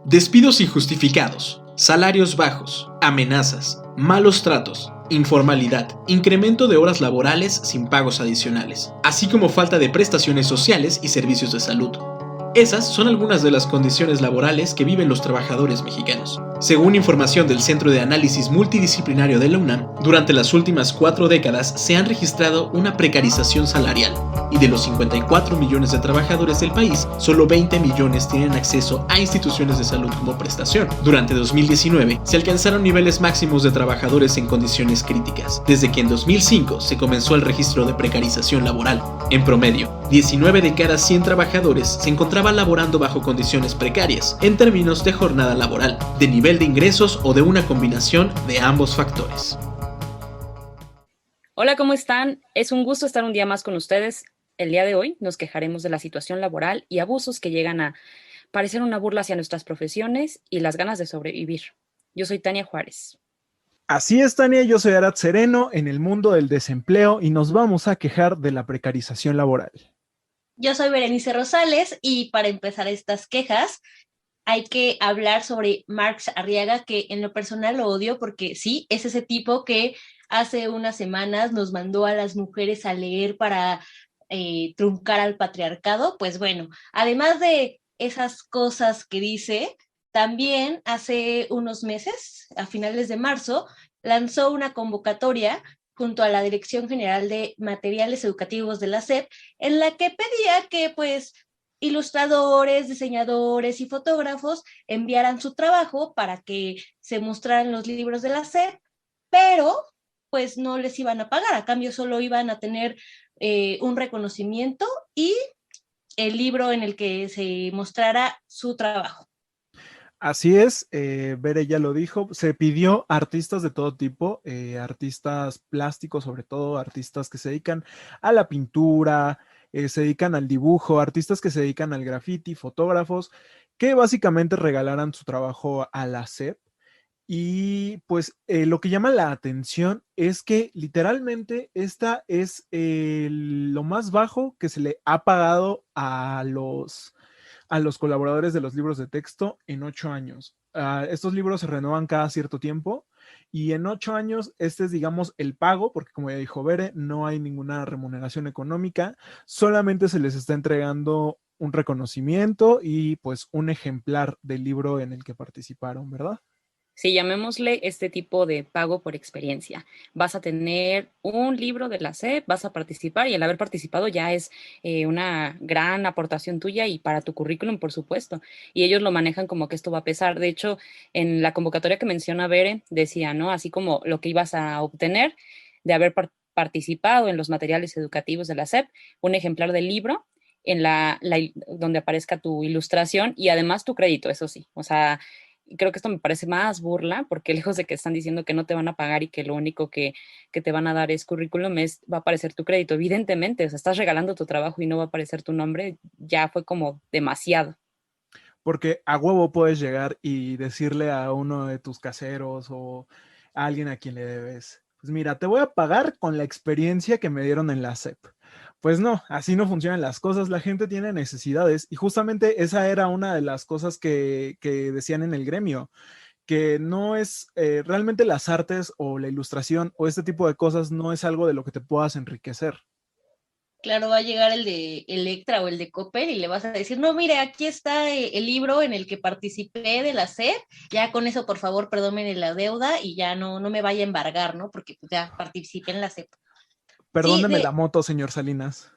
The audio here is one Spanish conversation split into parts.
Despidos injustificados, salarios bajos, amenazas, malos tratos, informalidad, incremento de horas laborales sin pagos adicionales, así como falta de prestaciones sociales y servicios de salud. Esas son algunas de las condiciones laborales que viven los trabajadores mexicanos. Según información del Centro de Análisis Multidisciplinario de la UNAM, durante las últimas 4 décadas se han registrado una precarización salarial, y de los 54 millones de trabajadores del país, solo 20 millones tienen acceso a instituciones de salud como prestación. Durante 2019 se alcanzaron niveles máximos de trabajadores en condiciones críticas, desde que en 2005 se comenzó el registro de precarización laboral. En promedio, 19 de cada 100 trabajadores se encontraban laborando bajo condiciones precarias, en términos de jornada laboral, de nivel de ingresos o de una combinación de ambos factores. Hola, ¿cómo están? Es un gusto estar un día más con ustedes. El día de hoy nos quejaremos de la situación laboral y abusos que llegan a parecer una burla hacia nuestras profesiones y las ganas de sobrevivir. Yo soy Tania Juárez. Así es, Tania, yo soy Arad Sereno en el mundo del desempleo y nos vamos a quejar de la precarización laboral. Yo soy Berenice Rosales y para empezar estas quejas hay que hablar sobre Marx Arriaga, que en lo personal lo odio porque sí, es ese tipo que hace unas semanas nos mandó a las mujeres a leer para truncar al patriarcado. Pues bueno, además de esas cosas que dice, también hace unos meses, a finales de marzo, lanzó una convocatoria junto a la Dirección General de Materiales Educativos de la SEP, en la que pedía que pues ilustradores, diseñadores y fotógrafos enviaran su trabajo para que se mostraran los libros de la SEP, pero pues no les iban a pagar, a cambio solo iban a tener un reconocimiento y el libro en el que se mostrara su trabajo. Así es, Bere ya lo dijo, se pidió a artistas de todo tipo, artistas plásticos, sobre todo artistas que se dedican a la pintura, se dedican al dibujo, artistas que se dedican al graffiti, fotógrafos, que básicamente regalaran su trabajo a la SEP. Y pues lo que llama la atención es que literalmente esta es lo más bajo que se le ha pagado a los colaboradores de los libros de texto en 8 años. Estos libros se renuevan cada cierto tiempo y en 8 años este es, digamos, el pago, porque como ya dijo Bere, no hay ninguna remuneración económica, solamente se les está entregando un reconocimiento y pues un ejemplar del libro en el que participaron, ¿verdad? Sí, llamémosle este tipo de pago por experiencia. Vas a tener un libro de la SEP, vas a participar y el haber participado ya es una gran aportación tuya y para tu currículum, por supuesto. Y ellos lo manejan como que esto va a pesar. De hecho, en la convocatoria que menciona Bere, decía, ¿no? Así como lo que ibas a obtener de haber participado en los materiales educativos de la SEP, un ejemplar del libro en donde aparezca tu ilustración y además tu crédito, eso sí. O sea, creo que esto me parece más burla, porque lejos de que están diciendo que no te van a pagar y que lo único que te van a dar es currículum, va a aparecer tu crédito. Evidentemente, o sea, estás regalando tu trabajo y no va a aparecer tu nombre, ya fue como demasiado. Porque a huevo puedes llegar y decirle a uno de tus caseros o a alguien a quien le debes, pues mira, te voy a pagar con la experiencia que me dieron en la SEP. Pues no, así no funcionan las cosas, la gente tiene necesidades y justamente esa era una de las cosas que decían en el gremio, que no es realmente las artes o la ilustración o este tipo de cosas no es algo de lo que te puedas enriquecer. Claro, va a llegar el de Electra o el de Coppel y le vas a decir, no, mire, aquí está el libro en el que participé de la SEP, ya con eso, por favor, perdónenme la deuda y ya no me vaya a embargar, ¿no? Porque pues, ya participé en la SEP. Perdóneme la moto, señor Salinas.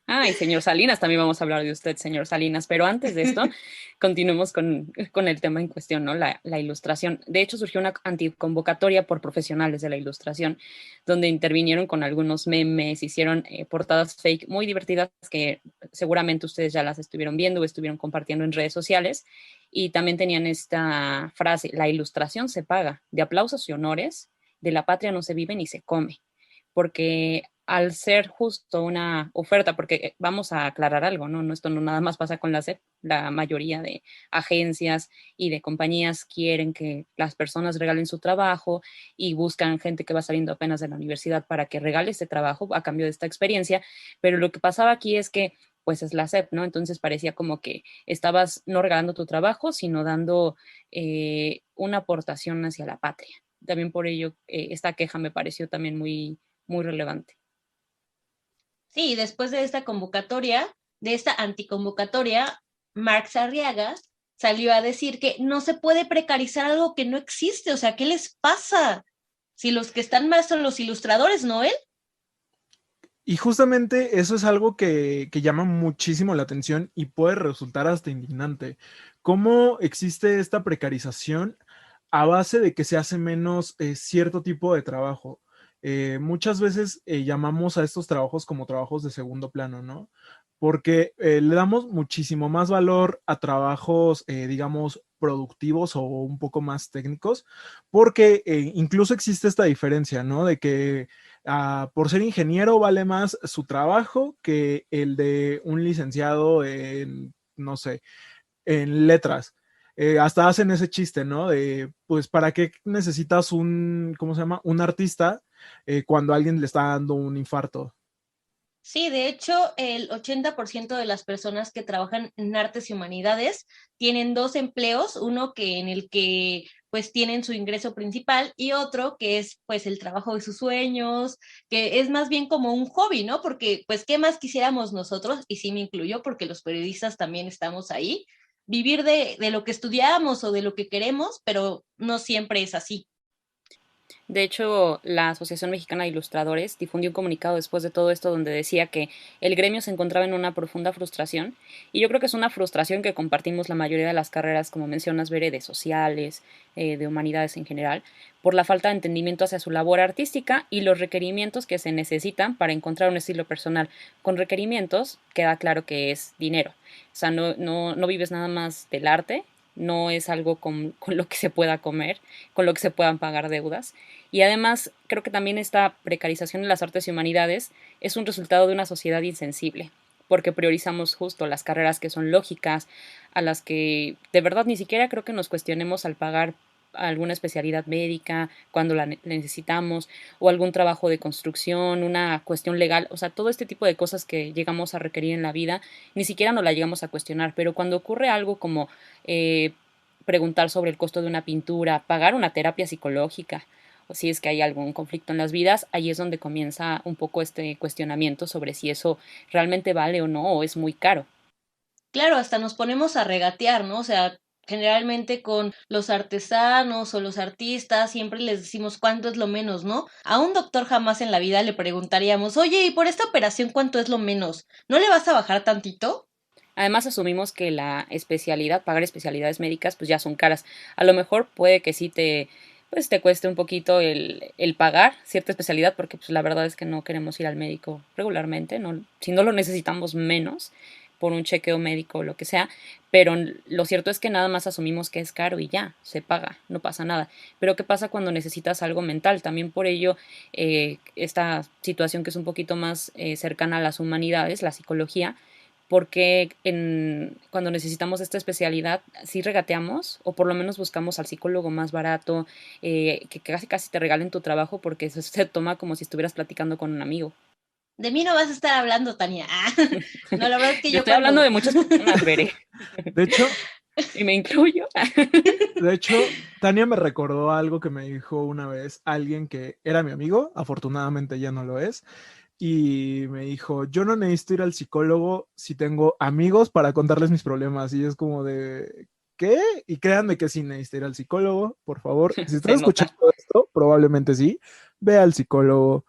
Ay, señor Salinas, también vamos a hablar de usted, señor Salinas, pero antes de esto, continuemos con el tema en cuestión, ¿no? La ilustración. De hecho, surgió una anticonvocatoria por profesionales de la ilustración, donde intervinieron con algunos memes, hicieron portadas fake muy divertidas que seguramente ustedes ya las estuvieron viendo o estuvieron compartiendo en redes sociales, y también tenían esta frase: la ilustración se paga, de aplausos y honores, de la patria no se vive ni se come. porque al ser justo una oferta, porque vamos a aclarar algo, ¿no? Esto no nada más pasa con la SEP, la mayoría de agencias y de compañías quieren que las personas regalen su trabajo y buscan gente que va saliendo apenas de la universidad para que regale este trabajo a cambio de esta experiencia, pero lo que pasaba aquí es que pues es la SEP, ¿no? Entonces parecía como que estabas no regalando tu trabajo, sino dando una aportación hacia la patria. También por ello, esta queja me pareció también muy, muy relevante. Sí, después de esta convocatoria, de esta anticonvocatoria, Marx Arriaga salió a decir que no se puede precarizar algo que no existe. O sea, ¿qué les pasa? Si los que están mal son los ilustradores, ¿no él? Y justamente eso es algo que llama muchísimo la atención y puede resultar hasta indignante. ¿Cómo existe esta precarización a base de que se hace menos cierto tipo de trabajo? Muchas veces llamamos a estos trabajos como trabajos de segundo plano, ¿no? Porque le damos muchísimo más valor a trabajos, digamos, productivos o un poco más técnicos, porque incluso existe esta diferencia, ¿no? De que por ser ingeniero vale más su trabajo que el de un licenciado en, no sé, en letras. Hasta hacen ese chiste, ¿no? De, pues, ¿para qué necesitas un, ¿cómo se llama? Un artista cuando a alguien le está dando un infarto? Sí, de hecho, el 80% de las personas que trabajan en artes y humanidades tienen dos empleos, uno que en el que pues tienen su ingreso principal y otro que es pues el trabajo de sus sueños, que es más bien como un hobby, ¿no? Porque pues qué más quisiéramos nosotros, y sí me incluyo porque los periodistas también estamos ahí, vivir de lo que estudiamos o de lo que queremos, pero no siempre es así. De hecho, la Asociación Mexicana de Ilustradores difundió un comunicado después de todo esto donde decía que el gremio se encontraba en una profunda frustración y yo creo que es una frustración que compartimos la mayoría de las carreras, como mencionas, Bere, de sociales, de humanidades en general, por la falta de entendimiento hacia su labor artística y los requerimientos que se necesitan para encontrar un estilo personal. Con requerimientos queda claro que es dinero, o sea, no vives nada más del arte, no es algo con lo que se pueda comer, con lo que se puedan pagar deudas. Y además, creo que también esta precarización de las artes y humanidades es un resultado de una sociedad insensible, porque priorizamos justo las carreras que son lógicas, a las que de verdad ni siquiera creo que nos cuestionemos al pagar alguna especialidad médica cuando la necesitamos o algún trabajo de construcción, una cuestión legal, o sea, todo este tipo de cosas que llegamos a requerir en la vida, ni siquiera nos la llegamos a cuestionar, pero cuando ocurre algo como preguntar sobre el costo de una pintura, pagar una terapia psicológica, o si es que hay algún conflicto en las vidas, ahí es donde comienza un poco este cuestionamiento sobre si eso realmente vale o no, o es muy caro. Claro, hasta nos ponemos a regatear, ¿no? O sea, generalmente con los artesanos o los artistas siempre les decimos cuánto es lo menos, ¿no? A un doctor jamás en la vida le preguntaríamos, oye, ¿y por esta operación cuánto es lo menos? ¿No le vas a bajar tantito? Además, asumimos que la especialidad, pagar especialidades médicas, pues ya son caras. A lo mejor puede que sí pues te cueste un poquito el pagar cierta especialidad, porque pues la verdad es que no queremos ir al médico regularmente, no, si no lo necesitamos menos por un chequeo médico o lo que sea, pero lo cierto es que nada más asumimos que es caro y ya, se paga, no pasa nada. Pero ¿qué pasa cuando necesitas algo mental? También por ello, esta situación que es un poquito más cercana a las humanidades, la psicología, porque cuando necesitamos esta especialidad, sí regateamos o por lo menos buscamos al psicólogo más barato, que casi casi te regalen tu trabajo porque se toma como si estuvieras platicando con un amigo. De mí no vas a estar hablando, Tania. Ah, no, la verdad es que Yo yo estoy hablando cuando... de muchas personas, Bere, De hecho, y me incluyo. Tania me recordó algo que me dijo una vez alguien que era mi amigo, afortunadamente ya no lo es, y me dijo, yo no necesito ir al psicólogo si tengo amigos para contarles mis problemas. Y es como de, ¿qué? Y créanme que sí necesito ir al psicólogo, por favor. Si estás Se escuchando nota. esto, probablemente sí, ve al psicólogo.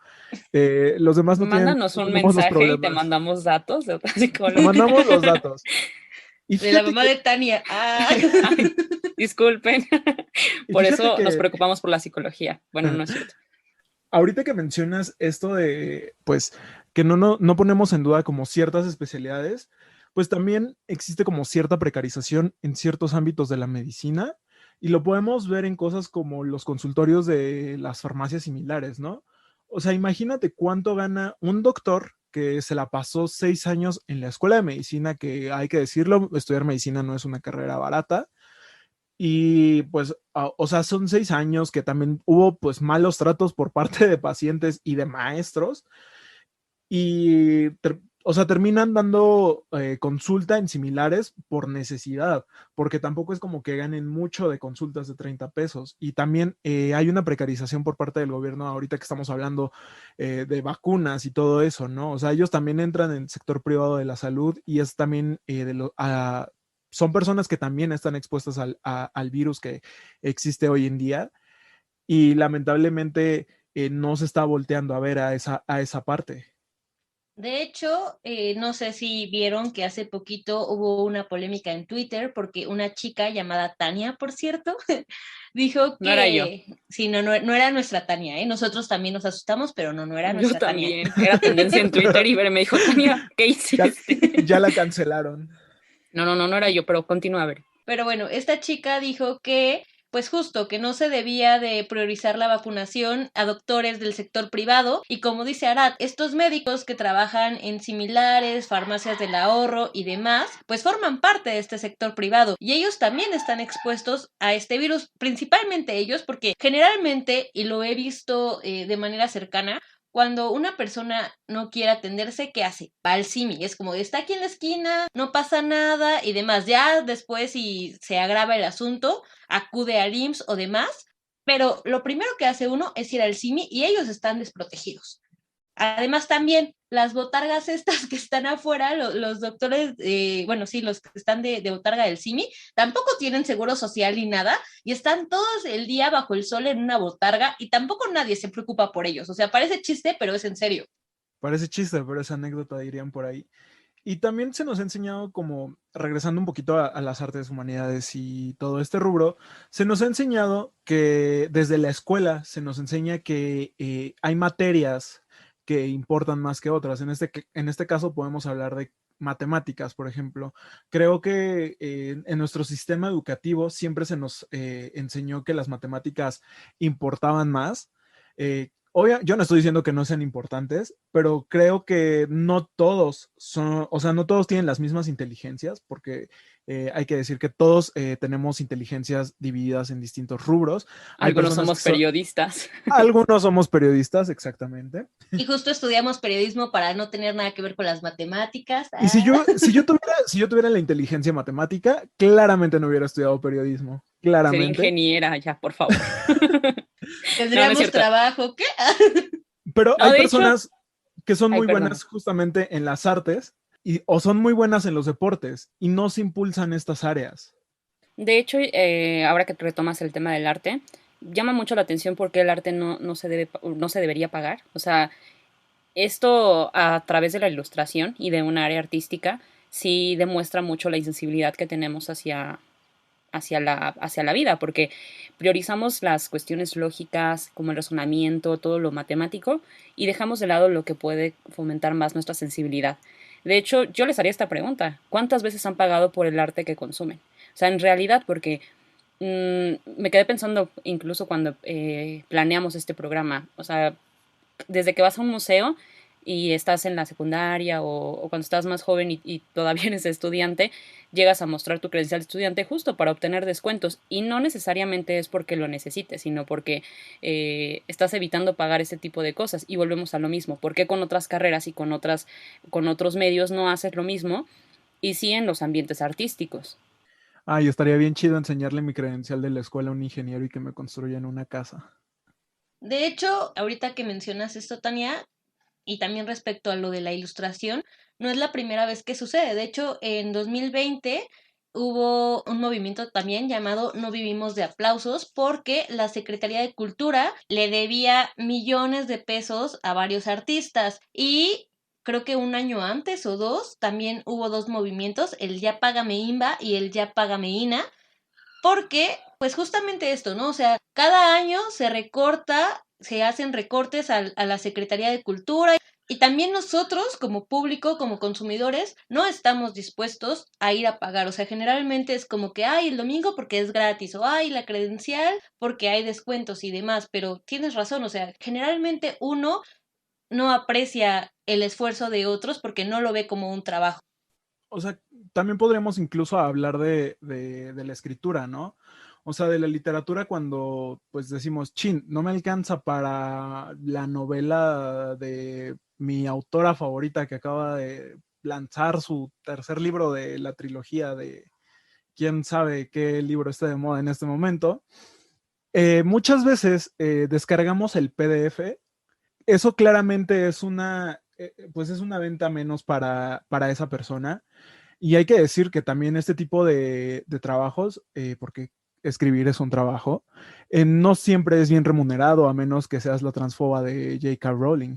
Los demás Mándanos no un tenemos los mensaje y te problemas. mandamos datos de otra Te psicóloga. mandamos los datos. Y De la fíjate mamá que, de Tania. Ah. Ay, disculpen. y Por fíjate eso nos que preocupamos por la psicología. Bueno, no es cierto. ahorita que mencionas esto de, pues, que no ponemos en duda como ciertas especialidades, pues también existe como cierta precarización en ciertos ámbitos de la medicina y lo podemos ver en cosas como los consultorios de las farmacias similares, ¿no? O sea, imagínate cuánto gana un doctor que se la pasó 6 años en la escuela de medicina, que hay que decirlo, estudiar medicina no es una carrera barata. Y pues, o sea, son 6 años que también hubo pues malos tratos por parte de pacientes y de maestros. Y, o sea, terminan dando consulta en similares por necesidad, porque tampoco es como que ganen mucho de consultas de 30 pesos. Y también hay una precarización por parte del gobierno ahorita que estamos hablando de vacunas y todo eso, ¿no? O sea, ellos también entran en el sector privado de la salud y es también son personas que también están expuestas al virus que existe hoy en día y lamentablemente no se está volteando a ver a esa parte. De hecho, no sé si vieron que hace poquito hubo una polémica en Twitter porque una chica llamada Tania, por cierto, dijo No era yo. que sí, no era nuestra Tania, ¿eh? Nosotros también nos asustamos, pero no era Yo nuestra Tania. también. Era tendencia en Twitter y me dijo, Tania, ¿qué Ya, hiciste? ya la cancelaron. No era yo, pero continúa a ver. Pero bueno, esta chica dijo que, pues justo, que no se debía de priorizar la vacunación a doctores del sector privado y como dice Arad, estos médicos que trabajan en similares, farmacias del ahorro y demás, pues forman parte de este sector privado y ellos también están expuestos a este virus, principalmente ellos, porque generalmente, y lo he visto de manera cercana, cuando una persona no quiere atenderse, ¿qué hace? Va al CIMI, es como, está aquí en la esquina, no pasa nada y demás. Ya después, si se agrava el asunto, acude al IMSS o demás, pero lo primero que hace uno es ir al CIMI y ellos están desprotegidos. Además también las botargas estas que están afuera, los doctores, bueno, sí, los que están de botarga del CIMI, tampoco tienen seguro social ni nada y están todos el día bajo el sol en una botarga y tampoco nadie se preocupa por ellos. O sea, parece chiste, pero es en serio. Parece chiste, pero es anécdota, dirían por ahí. Y también se nos ha enseñado como, regresando un poquito a las artes, humanidades y todo este rubro, se nos ha enseñado que desde la escuela se nos enseña que hay materias que importan más que otras. En este caso podemos hablar de matemáticas, por ejemplo. Creo que en nuestro sistema educativo siempre se nos enseñó que las matemáticas importaban más. Yo no estoy diciendo que no sean importantes, pero creo que no todos son, o sea, no todos tienen las mismas inteligencias, porque hay que decir que todos tenemos inteligencias divididas en distintos rubros. Hay Algunos personas somos periodistas. algunos somos periodistas, exactamente. Y justo estudiamos periodismo para no tener nada que ver con las matemáticas. Y si yo tuviera la inteligencia matemática, claramente no hubiera estudiado periodismo. Sería Claramente. ingeniera ya, por favor. Tendríamos cierto. trabajo, ¿qué? Pero No, hay de personas que son Ay, muy perdón. buenas justamente en las artes o son muy buenas en los deportes y no se impulsan estas áreas. De hecho, ahora que retomas el tema del arte, llama mucho la atención porque el arte no se debería pagar. O sea, esto a través de la ilustración y de un área artística sí demuestra mucho la insensibilidad que tenemos hacia la vida, porque priorizamos las cuestiones lógicas como el razonamiento, todo lo matemático, y dejamos de lado lo que puede fomentar más nuestra sensibilidad. De hecho, yo les haría esta pregunta: ¿cuántas veces han pagado por el arte que consumen? O sea, en realidad, porque me quedé pensando incluso cuando planeamos este programa, o sea, desde que vas a un museo y estás en la secundaria o cuando estás más joven y todavía eres estudiante, llegas a mostrar tu credencial de estudiante justo para obtener descuentos y no necesariamente es porque lo necesites, sino porque estás evitando pagar ese tipo de cosas y volvemos a lo mismo. ¿Por qué con otras carreras y con otros medios no haces lo mismo y sí en los ambientes artísticos? Ay, estaría bien chido enseñarle mi credencial de la escuela a un ingeniero y que me construyan una casa. De hecho, ahorita que mencionas esto, Tania, y también respecto a lo de la ilustración, no es la primera vez que sucede. De hecho, en 2020 hubo un movimiento también llamado No Vivimos de Aplausos porque la Secretaría de Cultura le debía millones de pesos a varios artistas y creo que un año antes o dos también hubo dos movimientos, el Ya Págame INBA y el Ya Págame INA, porque pues justamente esto, ¿no? O sea, cada año se recorta, se hacen recortes a la Secretaría de Cultura Y también nosotros, como público, como consumidores, no estamos dispuestos a ir a pagar. O sea, generalmente es como que, ay, el domingo porque es gratis, o ay, la credencial porque hay descuentos y demás. Pero tienes razón, o sea, generalmente uno no aprecia el esfuerzo de otros porque no lo ve como un trabajo. O sea, también podríamos incluso hablar de la escritura, ¿no? O sea, de la literatura cuando pues decimos, chin, no me alcanza para la novela de mi autora favorita que acaba de lanzar su tercer libro de la trilogía de quién sabe qué libro está de moda en este momento. Muchas veces descargamos el PDF. Eso claramente es pues es una venta menos para esa persona. Y hay que decir que también este tipo de trabajos, porque escribir es un trabajo, no siempre es bien remunerado a menos que seas la transfoba de J.K. Rowling.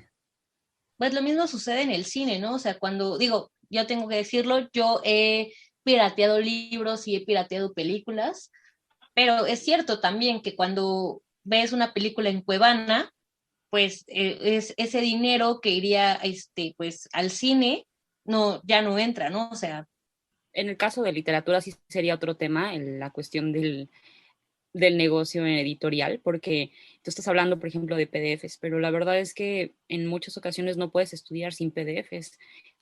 Pues lo mismo sucede en el cine, ¿no? O sea, cuando digo, yo tengo que decirlo, yo he pirateado libros y he pirateado películas, pero es cierto también que cuando ves una película en Cuevana, pues es ese dinero que iría pues al cine no ya no entra, ¿no? O sea, En el caso de literatura sí sería otro tema, la cuestión del negocio editorial, porque tú estás hablando, por ejemplo, de PDFs, pero la verdad es que en muchas ocasiones no puedes estudiar sin PDFs.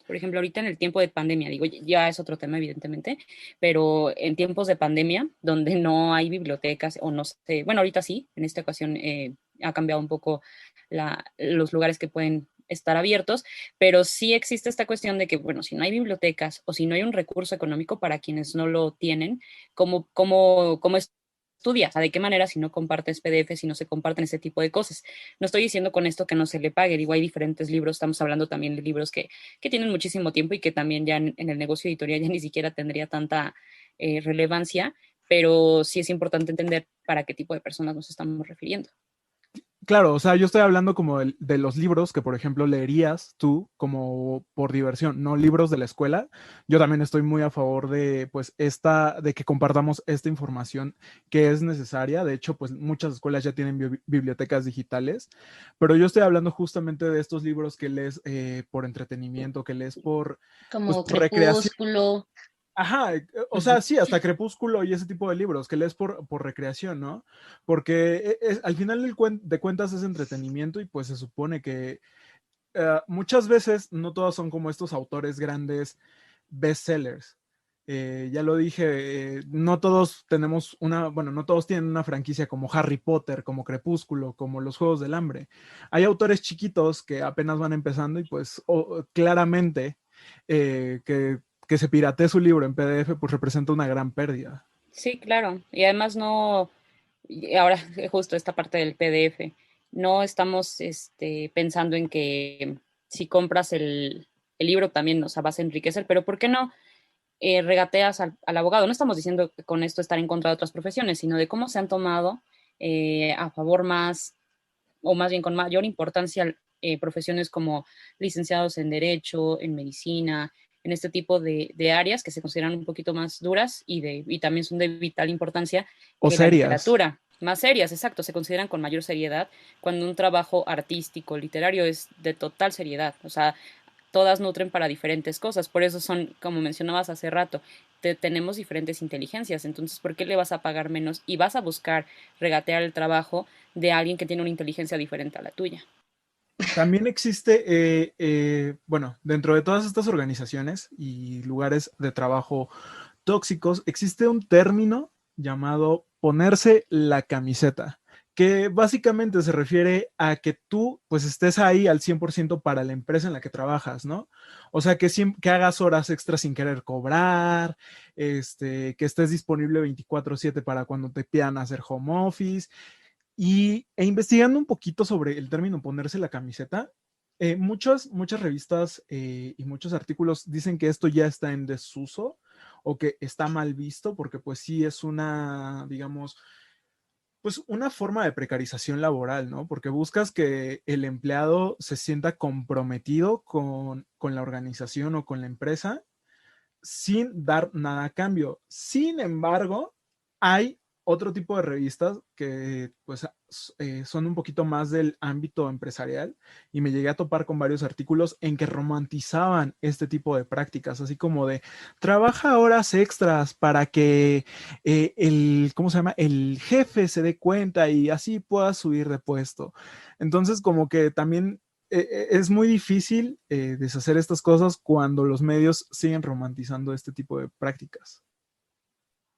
Por ejemplo, ahorita en el tiempo de pandemia, digo, ya es otro tema, evidentemente, pero en tiempos de pandemia, donde no hay bibliotecas, o no sé, bueno, ahorita sí, en esta ocasión ha cambiado un poco los lugares que pueden estar abiertos, pero sí existe esta cuestión de que, bueno, si no hay bibliotecas o si no hay un recurso económico para quienes no lo tienen, ¿cómo estudias? O sea, ¿de qué manera si no compartes PDF, si no se comparten ese tipo de cosas? No estoy diciendo con esto que no se le pague, digo, hay diferentes libros, estamos hablando también de libros que tienen muchísimo tiempo y que también ya en el negocio editorial ya ni siquiera tendría tanta relevancia, pero sí es importante entender para qué tipo de personas nos estamos refiriendo. Claro, o sea, yo estoy hablando como de los libros que, por ejemplo, leerías tú como por diversión, no libros de la escuela. Yo también estoy muy a favor de, pues, de que compartamos esta información que es necesaria. De hecho, pues, muchas escuelas ya tienen bibliotecas digitales, pero yo estoy hablando justamente de estos libros que lees por entretenimiento, que lees pues, como por recreación. Crepúsculo. Ajá, o sea, sí, hasta Crepúsculo y ese tipo de libros que lees por recreación, ¿no? Porque al final de cuentas es entretenimiento y pues se supone que muchas veces no todos son como estos autores grandes bestsellers. Ya lo dije, no todos tenemos bueno, no todos tienen una franquicia como Harry Potter, como Crepúsculo, como los Juegos del Hambre. Hay autores chiquitos que apenas van empezando y pues claramente que se piratee su libro en PDF pues representa una gran pérdida. Sí, claro. Y además no, y ahora justo esta parte del PDF, no estamos pensando en que si compras el libro también, o sea, vas a enriquecer, pero ¿por qué no regateas al abogado? No estamos diciendo que con esto estar en contra de otras profesiones, sino de cómo se han tomado a favor más, o más bien con mayor importancia, profesiones como licenciados en Derecho, en Medicina, en este tipo de áreas que se consideran un poquito más duras y también son de vital importancia O que la serias. literatura. Más serias, exacto, se consideran con mayor seriedad cuando un trabajo artístico, literario es de total seriedad. O sea, todas nutren para diferentes cosas. Por eso son, como mencionabas hace rato, tenemos diferentes inteligencias. Entonces, ¿por qué le vas a pagar menos y vas a buscar regatear el trabajo de alguien que tiene una inteligencia diferente a la tuya? También existe, bueno, dentro de todas estas organizaciones y lugares de trabajo tóxicos, existe un término llamado ponerse la camiseta, que básicamente se refiere a que tú pues estés ahí al 100% para la empresa en la que trabajas, ¿no? O sea, que hagas horas extras sin querer cobrar, que estés disponible 24/7 para cuando te pidan hacer home office. Investigando un poquito sobre el término ponerse la camiseta, muchas revistas y muchos artículos dicen que esto ya está en desuso o que está mal visto porque pues sí es una, digamos, pues una forma de precarización laboral, ¿no? Porque buscas que el empleado se sienta comprometido con la organización o con la empresa sin dar nada a cambio. Sin embargo, hay otro tipo de revistas que pues son un poquito más del ámbito empresarial y me llegué a topar con varios artículos en que romantizaban este tipo de prácticas, así como de trabaja horas extras para que ¿cómo se llama? El jefe se dé cuenta y así pueda subir de puesto. Entonces como que también es muy difícil deshacer estas cosas cuando los medios siguen romantizando este tipo de prácticas.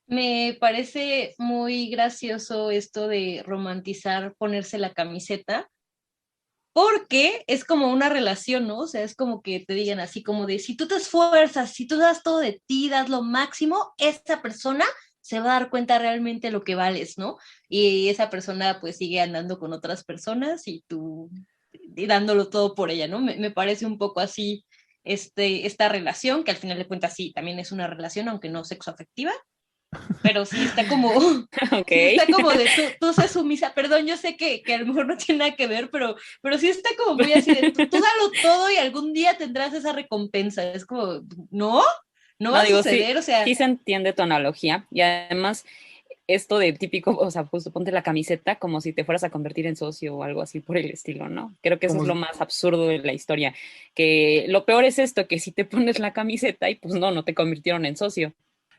Me parece muy gracioso esto de romantizar ponerse la camiseta, porque es como una relación, ¿no? O sea, es como que te digan así como de, si tú te esfuerzas, si tú das todo de ti, das lo máximo, esa persona se va a dar cuenta realmente lo que vales, ¿no? Y esa persona pues sigue andando con otras personas y tú y dándolo todo por ella, ¿no? Me parece un poco así esta relación, que al final de cuentas sí, también es una relación, aunque no sexoafectiva, pero sí está como, Ok. sí está como de tú sé sumisa, perdón, yo sé que a lo mejor no tiene nada que ver, pero sí está como muy así de tú dalo todo y algún día tendrás esa recompensa. Es como, no, no va No a digo, sí, suceder, o sea, sí se entiende tu analogía y además esto de típico, o sea, pues ponte la camiseta como si te fueras a convertir en socio o algo así por el estilo, ¿no? Creo que eso Como, es lo más absurdo de la historia, que lo peor es esto, que si te pones la camiseta y pues no te convirtieron en socio.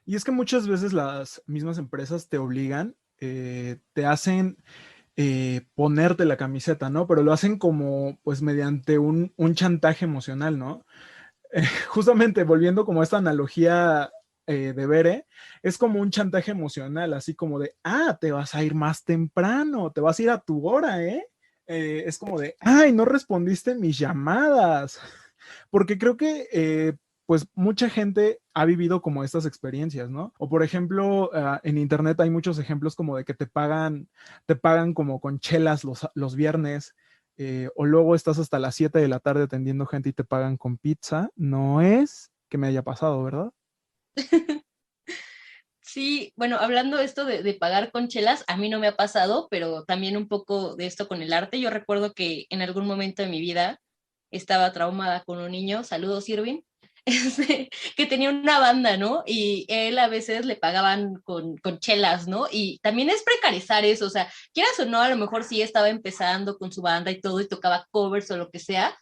y es que muchas veces las mismas empresas te obligan, te hacen ponerte la camiseta, ¿no? Pero lo hacen como, pues, mediante un chantaje emocional, ¿no? Justamente volviendo como a esta analogía de Bere, es como un chantaje emocional, así como de, te vas a ir más temprano, te vas a ir a tu hora, ¿eh? Es como de, ay, no respondiste mis llamadas, porque creo que pues mucha gente ha vivido como estas experiencias, ¿no? O por ejemplo, en internet hay muchos ejemplos como de que te pagan como con chelas los viernes, o luego estás hasta las 7 de la tarde atendiendo gente y te pagan con pizza. No es que me haya pasado, ¿verdad? sí, bueno, hablando de esto de pagar con chelas, a mí no me ha pasado, pero también un poco de esto con el arte. Yo recuerdo que en algún momento de mi vida estaba traumada con un niño, saludos Irving, que tenía una banda, ¿no? Y él a veces le pagaban con chelas, ¿no? Y también es precarizar eso, o sea, quieras o no, a lo mejor sí estaba empezando con su banda y todo y tocaba covers o lo que sea,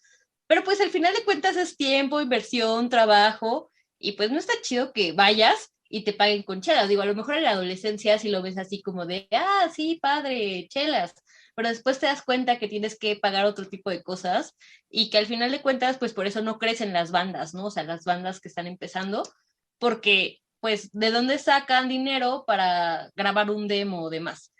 pero pues al final de cuentas es tiempo, inversión, trabajo, y pues no está chido que vayas y te paguen con chelas. Digo, a lo mejor en la adolescencia sí lo ves así como de, sí, padre, chelas, pero después te das cuenta que tienes que pagar otro tipo de cosas y que al final de cuentas, pues por eso no crecen las bandas, ¿no? O sea, las bandas que están empezando, porque pues de dónde sacan dinero para grabar un demo o demás.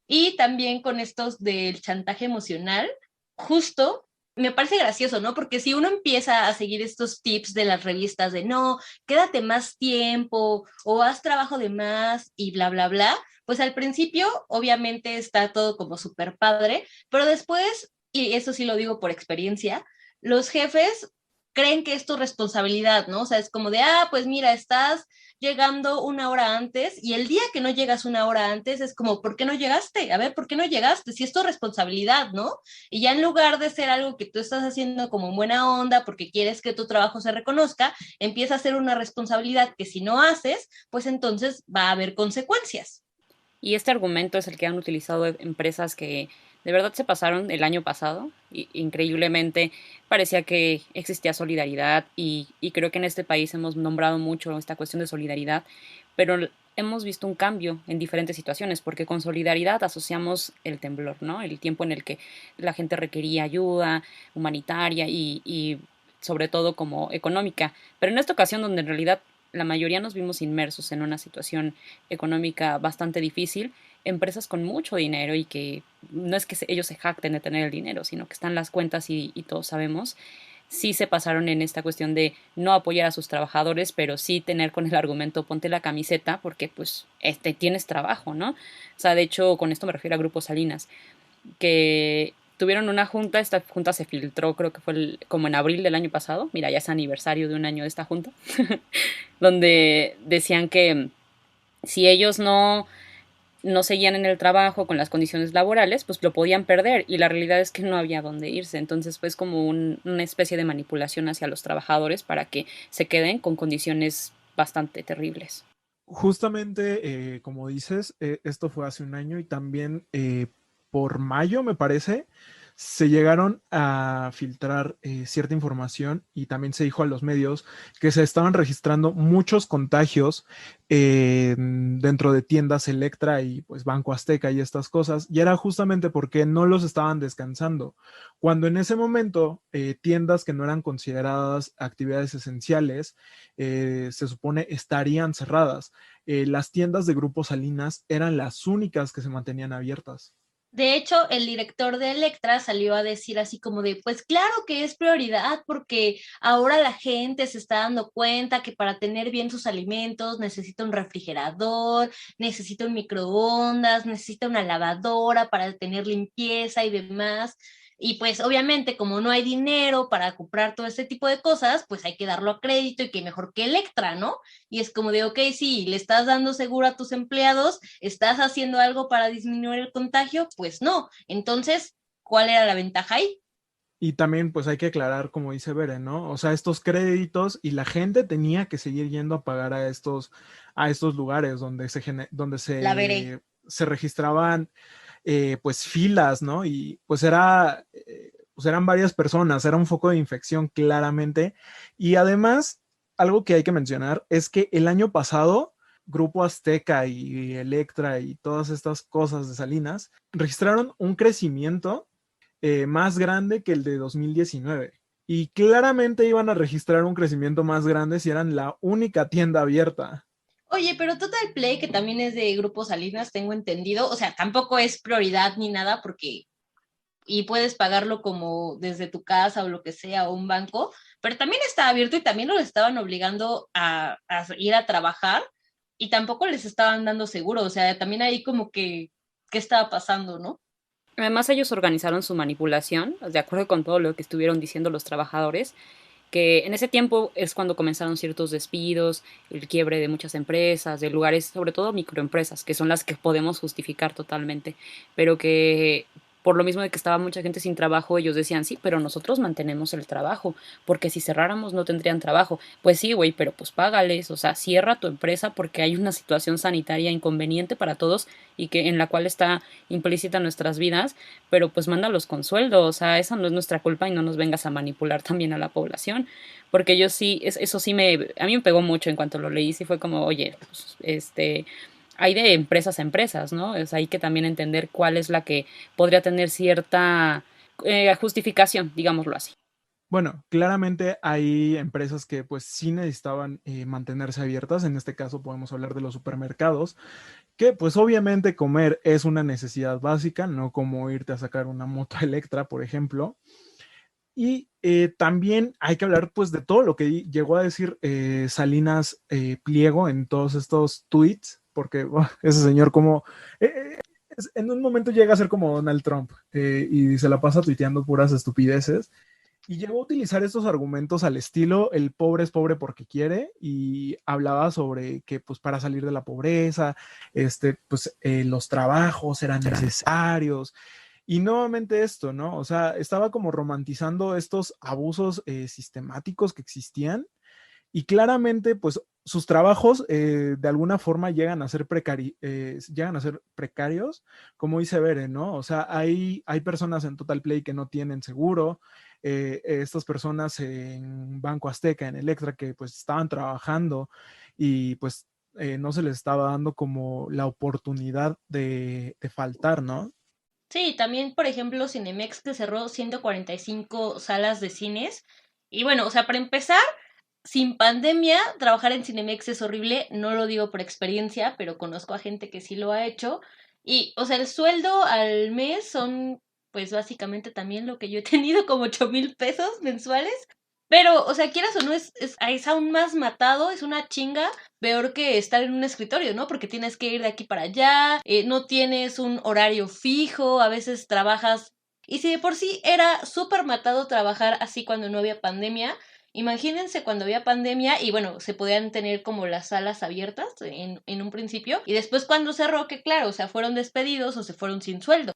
Y también con estos del chantaje emocional, justo me parece gracioso, ¿no? Porque si uno empieza a seguir estos tips de las revistas de no, quédate más tiempo o haz trabajo de más y bla, bla, bla, pues al principio obviamente está todo como súper padre, pero después, y eso sí lo digo por experiencia, los jefes creen que es tu responsabilidad, ¿no? O sea, es como de, pues mira, estás llegando una hora antes y el día que no llegas una hora antes es como, ¿por qué no llegaste? A ver, ¿por qué no llegaste? Si es tu responsabilidad, ¿no? Y ya en lugar de ser algo que tú estás haciendo como en buena onda porque quieres que tu trabajo se reconozca, empieza a ser una responsabilidad que si no haces, pues entonces va a haber consecuencias. Y este argumento es el que han utilizado empresas que de verdad se pasaron el año pasado. Increíblemente parecía que existía solidaridad y creo que en este país hemos nombrado mucho esta cuestión de solidaridad, pero hemos visto un cambio en diferentes situaciones, porque con solidaridad asociamos el temblor, ¿no? El tiempo en el que la gente requería ayuda humanitaria y sobre todo como económica. Pero en esta ocasión donde en realidad la mayoría nos vimos inmersos en una situación económica bastante difícil, empresas con mucho dinero y que no es que ellos se jacten de tener el dinero, sino que están las cuentas y todos sabemos, sí se pasaron en esta cuestión de no apoyar a sus trabajadores, pero sí tener con el argumento ponte la camiseta porque pues tienes trabajo, ¿no? O sea, de hecho, con esto me refiero a Grupo Salinas, que tuvieron una junta, esta junta se filtró, creo que fue como en abril del año pasado, mira, ya es aniversario de un año de esta junta, donde decían que si ellos no seguían en el trabajo con las condiciones laborales, pues lo podían perder y la realidad es que no había dónde irse. Entonces fue como una especie de manipulación hacia los trabajadores para que se queden con condiciones bastante terribles. Justamente, como dices, esto fue hace un año y también por mayo, me parece, se llegaron a filtrar cierta información y también se dijo a los medios que se estaban registrando muchos contagios dentro de tiendas Electra y pues Banco Azteca y estas cosas, y era justamente porque no los estaban descansando. Cuando en ese momento tiendas que no eran consideradas actividades esenciales, se supone estarían cerradas. Las tiendas de Grupo Salinas eran las únicas que se mantenían abiertas. De hecho, el director de Electra salió a decir así como de, pues claro que es prioridad porque ahora la gente se está dando cuenta que para tener bien sus alimentos necesita un refrigerador, necesita un microondas, necesita una lavadora para tener limpieza y demás. Y pues obviamente como no hay dinero para comprar todo este tipo de cosas, pues hay que darlo a crédito y que mejor que Electra, ¿no? Y es como de, ok, sí, le estás dando seguro a tus empleados, estás haciendo algo para disminuir el contagio, pues no. Entonces, ¿cuál era la ventaja ahí? Y también pues hay que aclarar, como dice Beren, ¿no? O sea, estos créditos y la gente tenía que seguir yendo a pagar a estos lugares donde donde La veré. se registraban pues filas, ¿no? Y pues eran varias personas, era un foco de infección claramente. Y además, algo que hay que mencionar es que el año pasado, Grupo Azteca y Electra y todas estas cosas de Salinas registraron un crecimiento más grande que el de 2019. Y claramente iban a registrar un crecimiento más grande si eran la única tienda abierta. Oye, pero Total Play, que también es de Grupo Salinas, tengo entendido, o sea, tampoco es prioridad ni nada porque y puedes pagarlo como desde tu casa o lo que sea, o un banco, pero también está abierto y también los estaban obligando a ir a trabajar y tampoco les estaban dando seguro, o sea, también ahí como que, ¿qué estaba pasando, no? Además, ellos organizaron su manipulación, de acuerdo con todo lo que estuvieron diciendo los trabajadores, que en ese tiempo es cuando comenzaron ciertos despidos, el quiebre de muchas empresas, de lugares, sobre todo microempresas, que son las que podemos justificar totalmente, pero que por lo mismo de que estaba mucha gente sin trabajo, ellos decían, sí, pero nosotros mantenemos el trabajo, porque si cerráramos no tendrían trabajo. Pues sí, güey, pero pues págales, o sea, cierra tu empresa porque hay una situación sanitaria inconveniente para todos y que en la cual está implícita nuestras vidas, pero pues mándalos con sueldo, o sea, esa no es nuestra culpa y no nos vengas a manipular también a la población, porque yo sí, eso sí a mí me pegó mucho en cuanto lo leí, sí fue como, oye, pues, hay de empresas a empresas, ¿no? Es hay que también entender cuál es la que podría tener cierta justificación, digámoslo así. Bueno, claramente hay empresas que pues sí necesitaban mantenerse abiertas. En este caso podemos hablar de los supermercados, que pues obviamente comer es una necesidad básica, no como irte a sacar una moto Electra, por ejemplo. Y también hay que hablar pues de todo lo que llegó a decir Salinas Pliego en todos estos tweets, porque ese señor como en un momento llega a ser como Donald Trump y se la pasa tuiteando puras estupideces. Y llegó a utilizar estos argumentos al estilo el pobre es pobre porque quiere y hablaba sobre que pues para salir de la pobreza, pues los trabajos eran necesarios y nuevamente esto, ¿no? O sea, estaba como romantizando estos abusos sistemáticos que existían y claramente, pues sus trabajos de alguna forma llegan a ser precarios, como dice Bere, ¿no? O sea, hay personas en Total Play que no tienen seguro, estas personas en Banco Azteca, en Electra, que pues estaban trabajando y pues no se les estaba dando como la oportunidad de faltar, ¿no? Sí, también, por ejemplo, Cinemex que cerró 145 salas de cines. Y bueno, o sea, para empezar, sin pandemia, trabajar en Cinemex es horrible, no lo digo por experiencia, pero conozco a gente que sí lo ha hecho. Y, o sea, el sueldo al mes son, pues básicamente también lo que yo he tenido, como 8,000 pesos mensuales. Pero, o sea, quieras o no, es aún más matado, es una chinga peor que estar en un escritorio, ¿no? Porque tienes que ir de aquí para allá, no tienes un horario fijo, a veces trabajas. Y si de por sí era súper matado trabajar así cuando no había pandemia, imagínense cuando había pandemia y bueno, se podían tener como las salas abiertas en un principio y después cuando cerró, que claro, o sea, fueron despedidos o se fueron sin sueldo.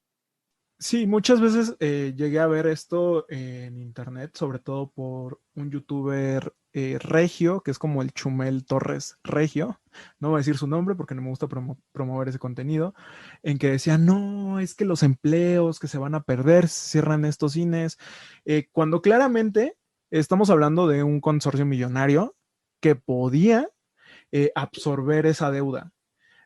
Sí, muchas veces llegué a ver esto en internet, sobre todo por un youtuber Regio, que es como el Chumel Torres Regio, no voy a decir su nombre porque no me gusta promover ese contenido, en que decía, no, es que los empleos que se van a perder si cierran estos cines, cuando claramente estamos hablando de un consorcio millonario que podía absorber esa deuda.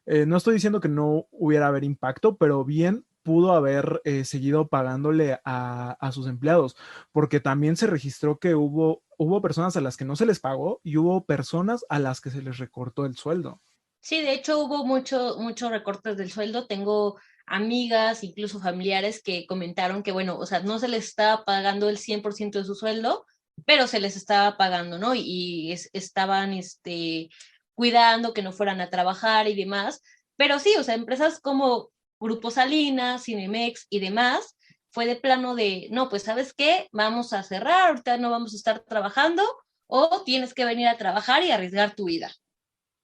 No estoy diciendo que no hubiera haber impacto, pero bien pudo haber seguido pagándole a sus empleados, porque también se registró que hubo personas a las que no se les pagó y hubo personas a las que se les recortó el sueldo. Sí, de hecho hubo muchos recortes del sueldo. Tengo amigas, incluso familiares, que comentaron que, bueno, o sea, no se les estaba pagando el 100% de su sueldo, pero se les estaba pagando, ¿no? Estaban cuidando que no fueran a trabajar y demás. Pero sí, o sea, empresas como Grupo Salinas, Cinemex y demás, fue de plano de, no, pues ¿sabes qué? Vamos a cerrar, ahorita no vamos a estar trabajando o tienes que venir a trabajar y arriesgar tu vida.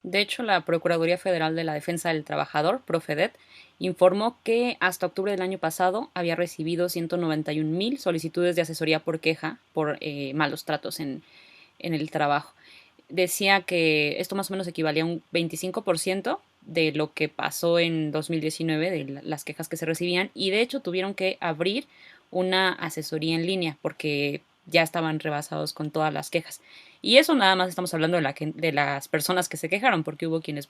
De hecho, la Procuraduría Federal de la Defensa del Trabajador, Profedet, informó que hasta octubre del año pasado había recibido 191,000 solicitudes de asesoría por queja por malos tratos en el trabajo. Decía que esto más o menos equivalía a un 25% de lo que pasó en 2019, de las quejas que se recibían, y de hecho tuvieron que abrir una asesoría en línea porque ya estaban rebasados con todas las quejas. Y eso nada más estamos hablando de las personas que se quejaron, porque hubo quienes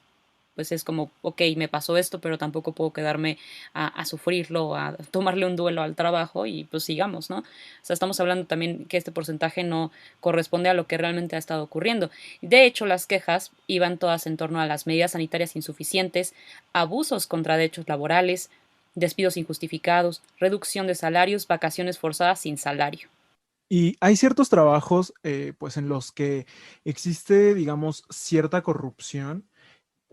pues es como, ok, me pasó esto, pero tampoco puedo quedarme a sufrirlo, a tomarle un duelo al trabajo y pues sigamos, ¿no? O sea, estamos hablando también que este porcentaje no corresponde a lo que realmente ha estado ocurriendo. De hecho, las quejas iban todas en torno a las medidas sanitarias insuficientes, abusos contra derechos laborales, despidos injustificados, reducción de salarios, vacaciones forzadas sin salario. Y hay ciertos trabajos, pues, en los que existe, digamos, cierta corrupción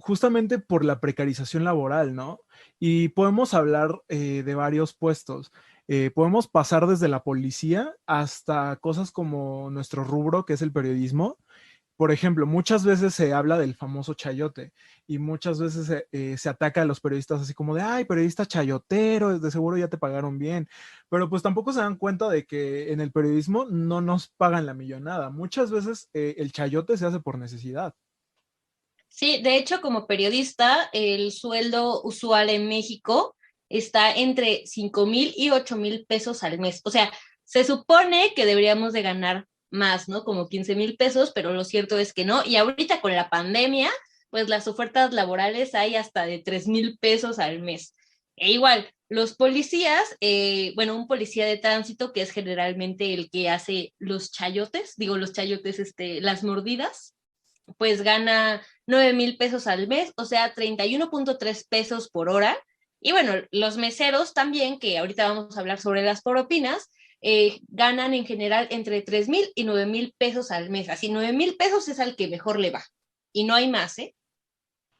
justamente por la precarización laboral, ¿no? Y podemos hablar de varios puestos. Podemos pasar desde la policía hasta cosas como nuestro rubro, que es el periodismo. Por ejemplo, muchas veces se habla del famoso chayote y muchas veces se ataca a los periodistas así como de, ay, periodista chayotero, de seguro ya te pagaron bien. Pero pues tampoco se dan cuenta de que en el periodismo no nos pagan la millonada. Muchas veces el chayote se hace por necesidad. Sí, de hecho, como periodista, el sueldo usual en México está entre 5,000 y 8,000 pesos al mes. O sea, se supone que deberíamos de ganar más, ¿no? Como 15,000 pesos, pero lo cierto es que no. Y ahorita con la pandemia, pues las ofertas laborales hay hasta de 3,000 pesos al mes. E igual, los policías, bueno, un policía de tránsito, que es generalmente el que hace los chayotes, digo los chayotes, las mordidas, pues gana 9,000 pesos al mes, o sea, 31,3 pesos por hora. Y bueno, los meseros también, que ahorita vamos a hablar sobre las propinas, ganan en general entre 3,000 y 9,000 pesos al mes. Así, 9,000 pesos es al que mejor le va. Y no hay más, ¿eh?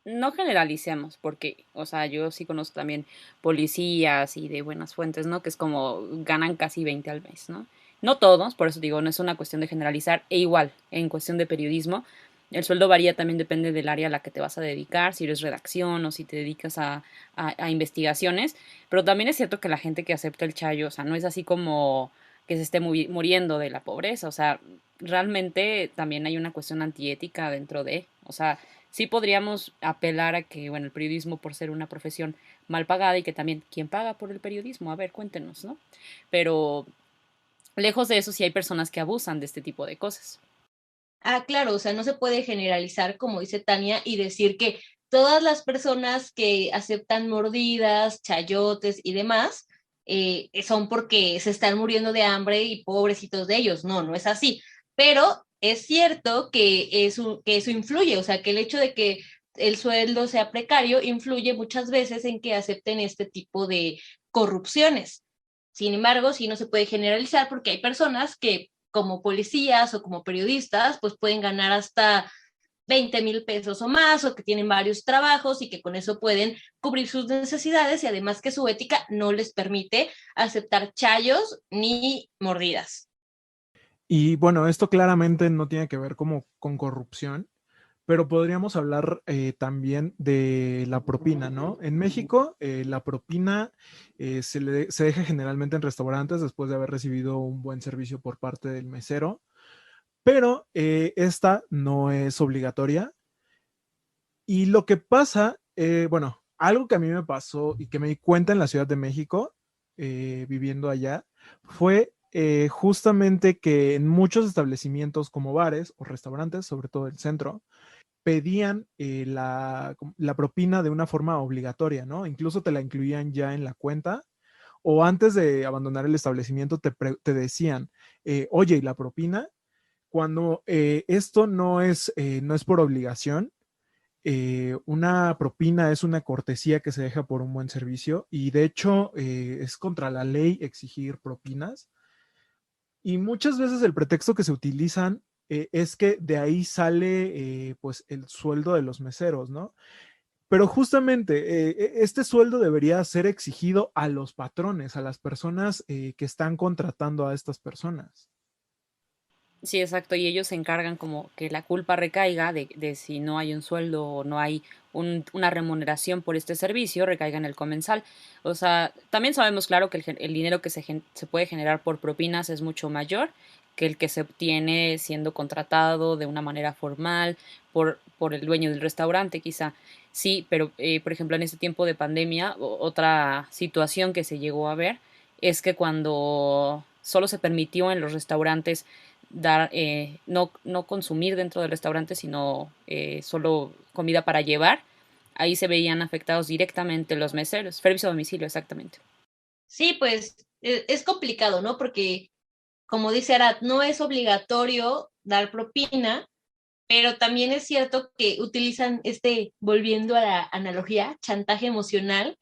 No generalicemos, porque, o sea, yo sí conozco también policías y de buenas fuentes, ¿no? Que es como ganan casi 20 al mes, ¿no? No todos, por eso digo, no es una cuestión de generalizar, e igual, en cuestión de periodismo, el sueldo varía, también depende del área a la que te vas a dedicar, si eres redacción o si te dedicas a investigaciones, pero también es cierto que la gente que acepta el chayo, o sea, no es así como que se esté muriendo de la pobreza, o sea, realmente también hay una cuestión antiética dentro de, o sea, sí podríamos apelar a que, bueno, el periodismo por ser una profesión mal pagada y que también, ¿quién paga por el periodismo? A ver, cuéntenos, ¿no? Pero lejos de eso, sí hay personas que abusan de este tipo de cosas. Ah, claro, o sea, no se puede generalizar, como dice Tania, y decir que todas las personas que aceptan mordidas, chayotes y demás, son porque se están muriendo de hambre y pobrecitos de ellos. No, no es así. Pero es cierto que eso influye, o sea, que el hecho de que el sueldo sea precario influye muchas veces en que acepten este tipo de corrupciones. Sin embargo, sí no se puede generalizar porque hay personas que como policías o como periodistas, pues pueden ganar hasta 20,000 pesos o más, o que tienen varios trabajos y que con eso pueden cubrir sus necesidades y además que su ética no les permite aceptar chayos ni mordidas. Y bueno, esto claramente no tiene que ver como con corrupción, pero podríamos hablar también de la propina, ¿no? En México, la propina se deja generalmente en restaurantes después de haber recibido un buen servicio por parte del mesero, pero esta no es obligatoria. Y lo que pasa, bueno, algo que a mí me pasó y que me di cuenta en la Ciudad de México, viviendo allá, fue justamente que en muchos establecimientos como bares o restaurantes, sobre todo el centro, pedían la propina de una forma obligatoria, ¿no? Incluso te la incluían ya en la cuenta o antes de abandonar el establecimiento te decían, oye, ¿y la propina? Cuando esto no es por obligación, una propina es una cortesía que se deja por un buen servicio y de hecho es contra la ley exigir propinas y muchas veces el pretexto que se utilizan es que de ahí sale pues el sueldo de los meseros, ¿no? Pero justamente este sueldo debería ser exigido a los patrones, a las personas que están contratando a estas personas. Sí, exacto, y ellos se encargan como que la culpa recaiga de si no hay un sueldo o no hay una remuneración por este servicio, recaiga en el comensal. O sea, también sabemos, claro, que el dinero que se puede generar por propinas es mucho mayor que el que se obtiene siendo contratado de una manera formal por el dueño del restaurante, quizá. Sí, pero, por ejemplo, en este tiempo de pandemia, otra situación que se llegó a ver es que cuando solo se permitió en los restaurantes dar, no consumir dentro del restaurante, sino solo comida para llevar, ahí se veían afectados directamente los meseros. Servicio a domicilio, exactamente. Sí, pues es complicado, ¿no? Porque, como dice Arad, no es obligatorio dar propina, pero también es cierto que utilizan volviendo a la analogía, chantaje emocional,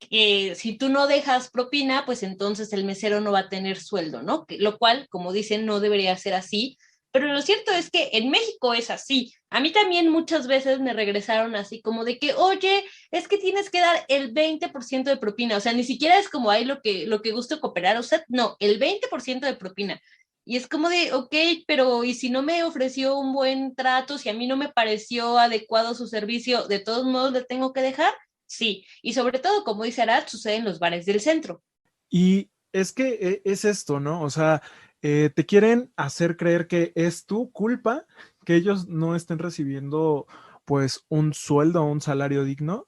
que si tú no dejas propina, pues entonces el mesero no va a tener sueldo, ¿no? Lo cual, como dicen, no debería ser así. Pero lo cierto es que en México es así. A mí también muchas veces me regresaron así como de que, oye, es que tienes que dar el 20% de propina. O sea, ni siquiera es como hay lo que gusto cooperar. O sea, no, el 20% de propina. Y es como de, ok, pero ¿y si no me ofreció un buen trato, si a mí no me pareció adecuado su servicio, de todos modos le tengo que dejar? Sí, y sobre todo, como dice Arad, sucede en los bares del centro. Y es que es esto, ¿no? O sea, te quieren hacer creer que es tu culpa que ellos no estén recibiendo pues un sueldo o un salario digno.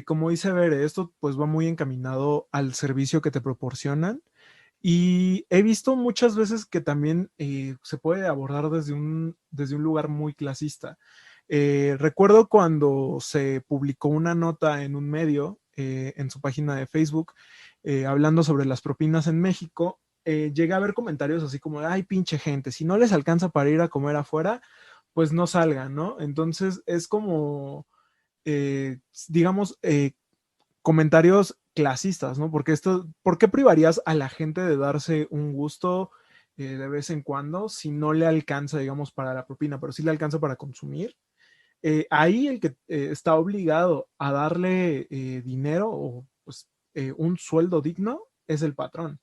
Como dice Bere, esto pues va muy encaminado al servicio que te proporcionan. Y he visto muchas veces que también se puede abordar desde un lugar muy clasista. Recuerdo cuando se publicó una nota en un medio, en su página de Facebook, hablando sobre las propinas en México, llegué a ver comentarios así como, ay, pinche gente, si no les alcanza para ir a comer afuera, pues no salgan, ¿no? Entonces es como, digamos, comentarios clasistas, ¿no? Porque ¿por qué privarías a la gente de darse un gusto de vez en cuando si no le alcanza, digamos, para la propina, pero sí le alcanza para consumir? Ahí el que está obligado a darle dinero o pues, un sueldo digno es el patrón.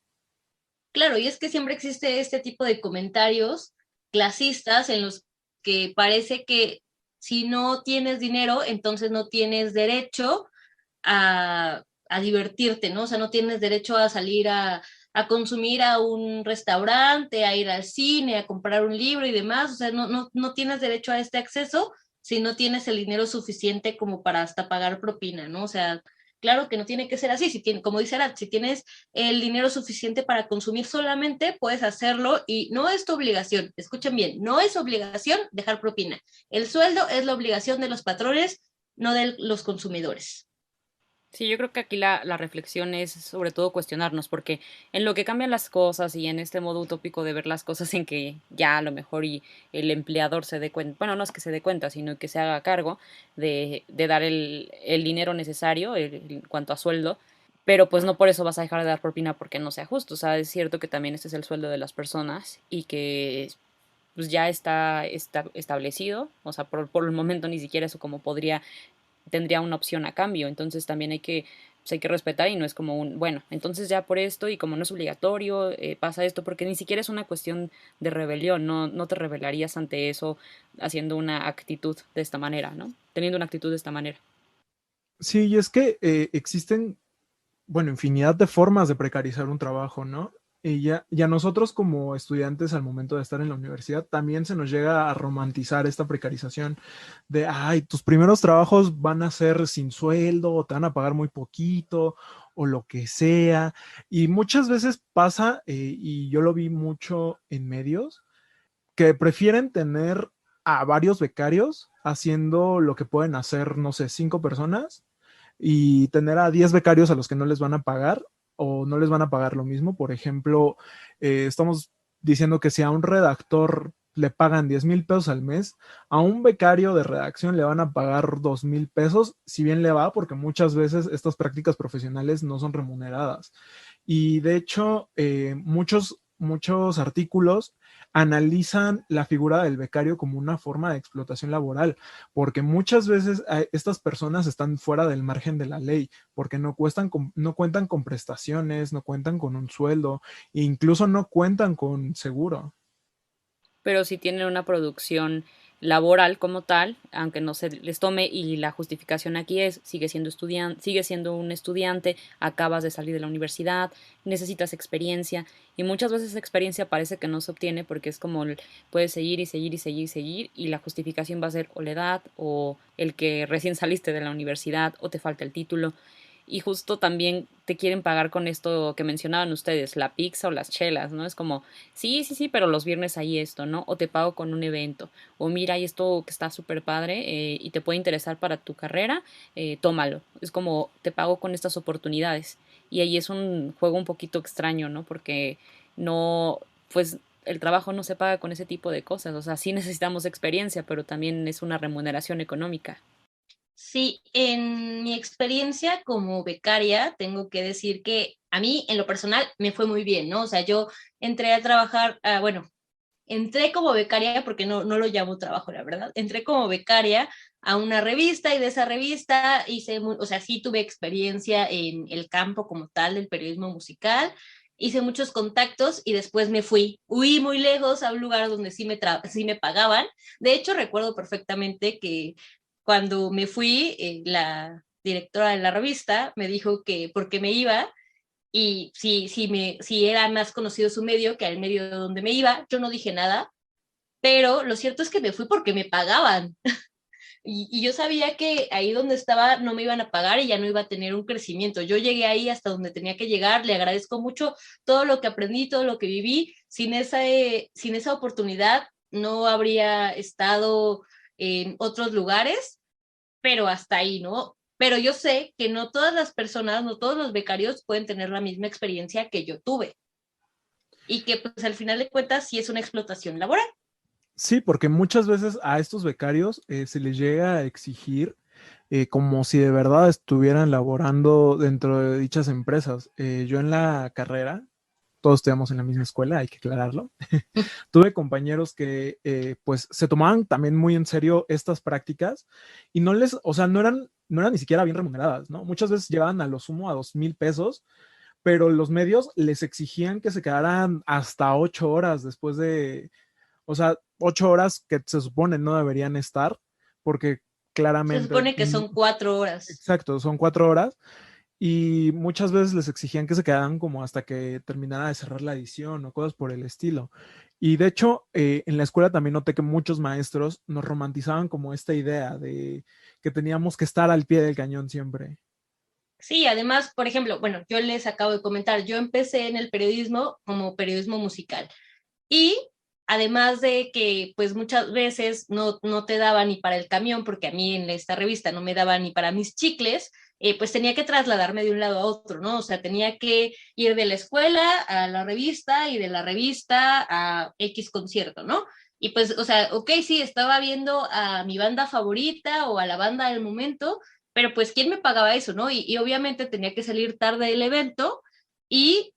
Claro, y es que siempre existe este tipo de comentarios clasistas en los que parece que si no tienes dinero, entonces no tienes derecho a divertirte, ¿no? O sea, no tienes derecho a salir a consumir a un restaurante, a ir al cine, a comprar un libro y demás. O sea, no tienes derecho a este acceso si no tienes el dinero suficiente como para hasta pagar propina, ¿no? O sea, claro que no tiene que ser así. Si tiene, como dice Arad, si tienes el dinero suficiente para consumir solamente, puedes hacerlo y no es tu obligación. Escuchen bien, no es obligación dejar propina. El sueldo es la obligación de los patrones, no de los consumidores. Sí, yo creo que aquí la reflexión es sobre todo cuestionarnos, porque en lo que cambian las cosas y en este modo utópico de ver las cosas en que ya a lo mejor y el empleador se dé cuenta, bueno, no es que se dé cuenta, sino que se haga cargo de dar el dinero necesario en cuanto a sueldo, pero pues no por eso vas a dejar de dar propina porque no sea justo. O sea, es cierto que también este es el sueldo de las personas y que pues ya está establecido, o sea, por el momento ni siquiera eso como tendría una opción a cambio. Entonces también pues hay que respetar y no es como bueno, entonces ya por esto y como no es obligatorio, pasa esto, porque ni siquiera es una cuestión de rebelión, no te rebelarías ante eso haciendo una actitud de esta manera, ¿no? Teniendo una actitud de esta manera. Sí, y es que existen, bueno, infinidad de formas de precarizar un trabajo, ¿no? Y a nosotros como estudiantes al momento de estar en la universidad también se nos llega a romantizar esta precarización de, ay, tus primeros trabajos van a ser sin sueldo, o te van a pagar muy poquito, o lo que sea. Y muchas veces pasa, y yo lo vi mucho en medios, que prefieren tener a varios becarios haciendo lo que pueden hacer, no sé, 5 personas, y tener a 10 becarios a los que no les van a pagar o no les van a pagar lo mismo. Por ejemplo, estamos diciendo que si a un redactor le pagan 10,000 pesos al mes, a un becario de redacción le van a pagar 2,000 pesos, si bien le va, porque muchas veces estas prácticas profesionales no son remuneradas. Y de hecho, muchos artículos analizan la figura del becario como una forma de explotación laboral, porque muchas veces estas personas están fuera del margen de la ley, porque no cuentan con prestaciones, no cuentan con un sueldo, e incluso no cuentan con seguro. Pero si tienen una producción laboral como tal, aunque no se les tome, y la justificación aquí es, sigue siendo un estudiante, acabas de salir de la universidad, necesitas experiencia, y muchas veces esa experiencia parece que no se obtiene porque es como puedes seguir y seguir y seguir y seguir, y la justificación va a ser o la edad, o el que recién saliste de la universidad, o te falta el título. Y justo también te quieren pagar con esto que mencionaban ustedes, la pizza o las chelas, ¿no? Es como, sí, sí, sí, pero los viernes hay esto, ¿no? O te pago con un evento, o mira, hay esto que está súper padre, y te puede interesar para tu carrera, tómalo. Es como, te pago con estas oportunidades. Y ahí es un juego un poquito extraño, ¿no? Porque no, pues el trabajo no se paga con ese tipo de cosas. O sea, sí necesitamos experiencia, pero también es una remuneración económica. Sí, en mi experiencia como becaria, tengo que decir que a mí, en lo personal, me fue muy bien, ¿no? O sea, yo entré a trabajar, bueno, entré como becaria, porque no lo llamo trabajo, la verdad, entré como becaria a una revista y de esa revista o sea, sí tuve experiencia en el campo como tal del periodismo musical, hice muchos contactos y después huí muy lejos a un lugar donde sí me pagaban. De hecho, recuerdo perfectamente que cuando me fui, la directora de la revista me dijo que por qué me iba, y si era más conocido su medio que el medio donde me iba, yo no dije nada, pero lo cierto es que me fui porque me pagaban. Y yo sabía que ahí donde estaba no me iban a pagar y ya no iba a tener un crecimiento. Yo llegué ahí hasta donde tenía que llegar, le agradezco mucho todo lo que aprendí, todo lo que viví. Sin esa oportunidad no habría estado en otros lugares, pero hasta ahí, ¿no? Pero yo sé que no todas las personas, no todos los becarios pueden tener la misma experiencia que yo tuve, y que pues al final de cuentas sí es una explotación laboral. Sí, porque muchas veces a estos becarios se les llega a exigir como si de verdad estuvieran laborando dentro de dichas empresas. Yo en la carrera, todos estudiamos en la misma escuela, hay que aclararlo. Tuve compañeros que pues se tomaban también muy en serio estas prácticas y o sea, no eran ni siquiera bien remuneradas, ¿no? Muchas veces llegaban a lo sumo a 2,000 pesos, pero los medios les exigían que se quedaran hasta 8 horas después de, o sea, 8 horas que se supone no deberían estar, porque Se claramente, supone que son 4 horas. exacto, son 4 horas, y muchas veces les exigían que se quedaran como hasta que terminara de cerrar la edición o cosas por el estilo. Y de hecho, en la escuela también noté que muchos maestros nos romantizaban como esta idea de que teníamos que estar al pie del cañón siempre. Sí, además, por ejemplo, bueno, yo les acabo de comentar, yo empecé en el periodismo como periodismo musical. Y además de que pues muchas veces no te daba ni para el camión, porque a mí en esta revista no me daba ni para mis chicles, pues tenía que trasladarme de un lado a otro, ¿no? O sea, tenía que ir de la escuela a la revista y de la revista a X concierto, ¿no? Y pues, o sea, ok, sí, estaba viendo a mi banda favorita o a la banda del momento, pero pues, ¿quién me pagaba eso, no? Y obviamente tenía que salir tarde del evento y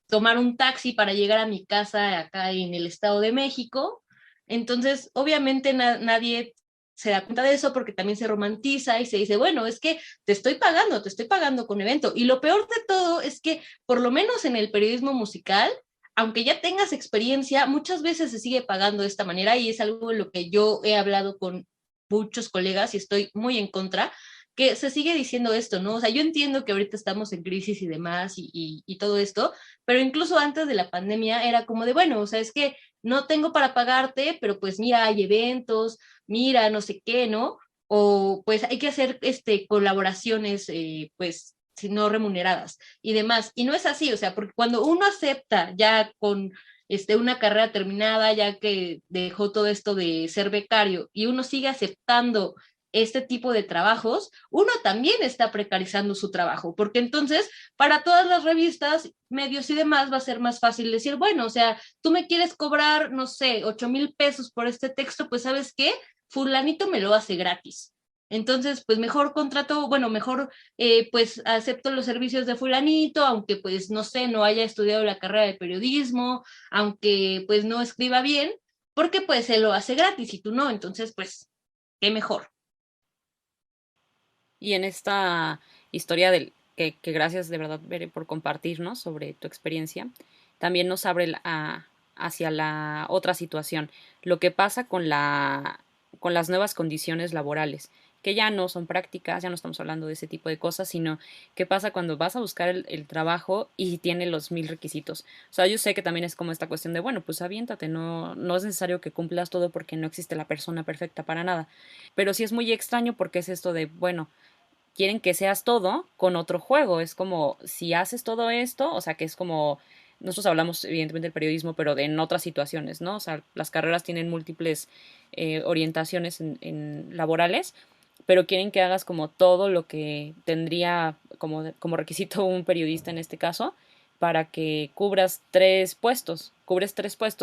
tomar un taxi para llegar a mi casa acá en el Estado de México. Entonces, obviamente nadie se da cuenta de eso porque también se romantiza y se dice, bueno, es que te estoy pagando con evento. Y lo peor de todo es que, por lo menos en el periodismo musical, aunque ya tengas experiencia, muchas veces se sigue pagando de esta manera, y es algo de lo que yo he hablado con muchos colegas y estoy muy en contra, que se sigue diciendo esto, ¿no? O sea, yo entiendo que ahorita estamos en crisis y demás y todo esto, pero incluso antes de la pandemia era como de, bueno, o sea, es que no tengo para pagarte, pero pues mira, hay eventos, mira, no sé qué, ¿no? O pues hay que hacer colaboraciones, pues, si no remuneradas y demás. Y no es así, o sea, porque cuando uno acepta ya con una carrera terminada, ya que dejó todo esto de ser becario y uno sigue aceptando este tipo de trabajos, uno también está precarizando su trabajo, porque entonces para todas las revistas, medios y demás va a ser más fácil decir, bueno, o sea, tú me quieres cobrar, no sé, 8,000 pesos por este texto, pues ¿sabes qué? Fulanito me lo hace gratis. Entonces, pues mejor contrato, bueno, mejor pues acepto los servicios de fulanito, aunque pues no sé, no haya estudiado la carrera de periodismo, aunque pues no escriba bien, porque pues se lo hace gratis y tú no, entonces pues, qué mejor. Y en esta historia que gracias de verdad, Bere, por compartirnos sobre tu experiencia, también nos abre hacia la otra situación, lo que pasa con las nuevas condiciones laborales, que ya no son prácticas, ya no estamos hablando de ese tipo de cosas, sino qué pasa cuando vas a buscar el trabajo y tiene los 1000 requisitos. O sea, yo sé que también es como esta cuestión de, bueno, pues aviéntate, no es necesario que cumplas todo porque no existe la persona perfecta para nada. Pero sí es muy extraño porque es esto de, bueno, quieren que seas todo con otro juego. Es como, si haces todo esto, o sea, que es como, nosotros hablamos evidentemente del periodismo, pero en otras situaciones, ¿no? O sea, las carreras tienen múltiples orientaciones en laborales, pero quieren que hagas como todo lo que tendría como requisito un periodista en este caso, para que cubres tres puestos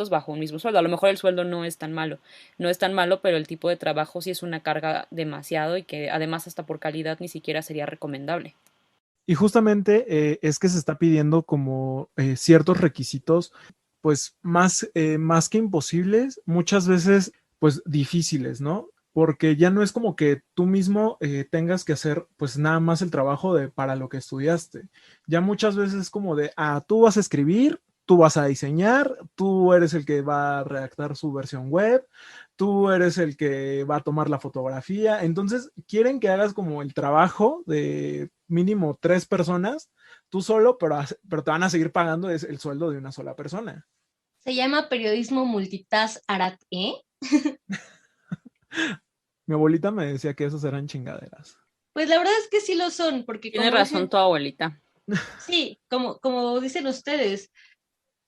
bajo un mismo sueldo. A lo mejor el sueldo no es tan malo, pero el tipo de trabajo sí es una carga demasiado y que además hasta por calidad ni siquiera sería recomendable. Y justamente es que se está pidiendo como ciertos requisitos, pues más que imposibles, muchas veces pues difíciles, ¿no? Porque ya no es como que tú mismo tengas que hacer pues nada más el trabajo para lo que estudiaste. Ya muchas veces es como de, tú vas a escribir, tú vas a diseñar, tú eres el que va a redactar su versión web, tú eres el que va a tomar la fotografía. Entonces quieren que hagas como el trabajo de mínimo 3 personas, tú solo, pero te van a seguir pagando el sueldo de una sola persona. Se llama periodismo multitask arat, ¿eh? Mi abuelita me decía que esos eran chingaderas. Pues la verdad es que sí lo son, porque Tiene como razón dicen, tu abuelita. sí, como dicen ustedes,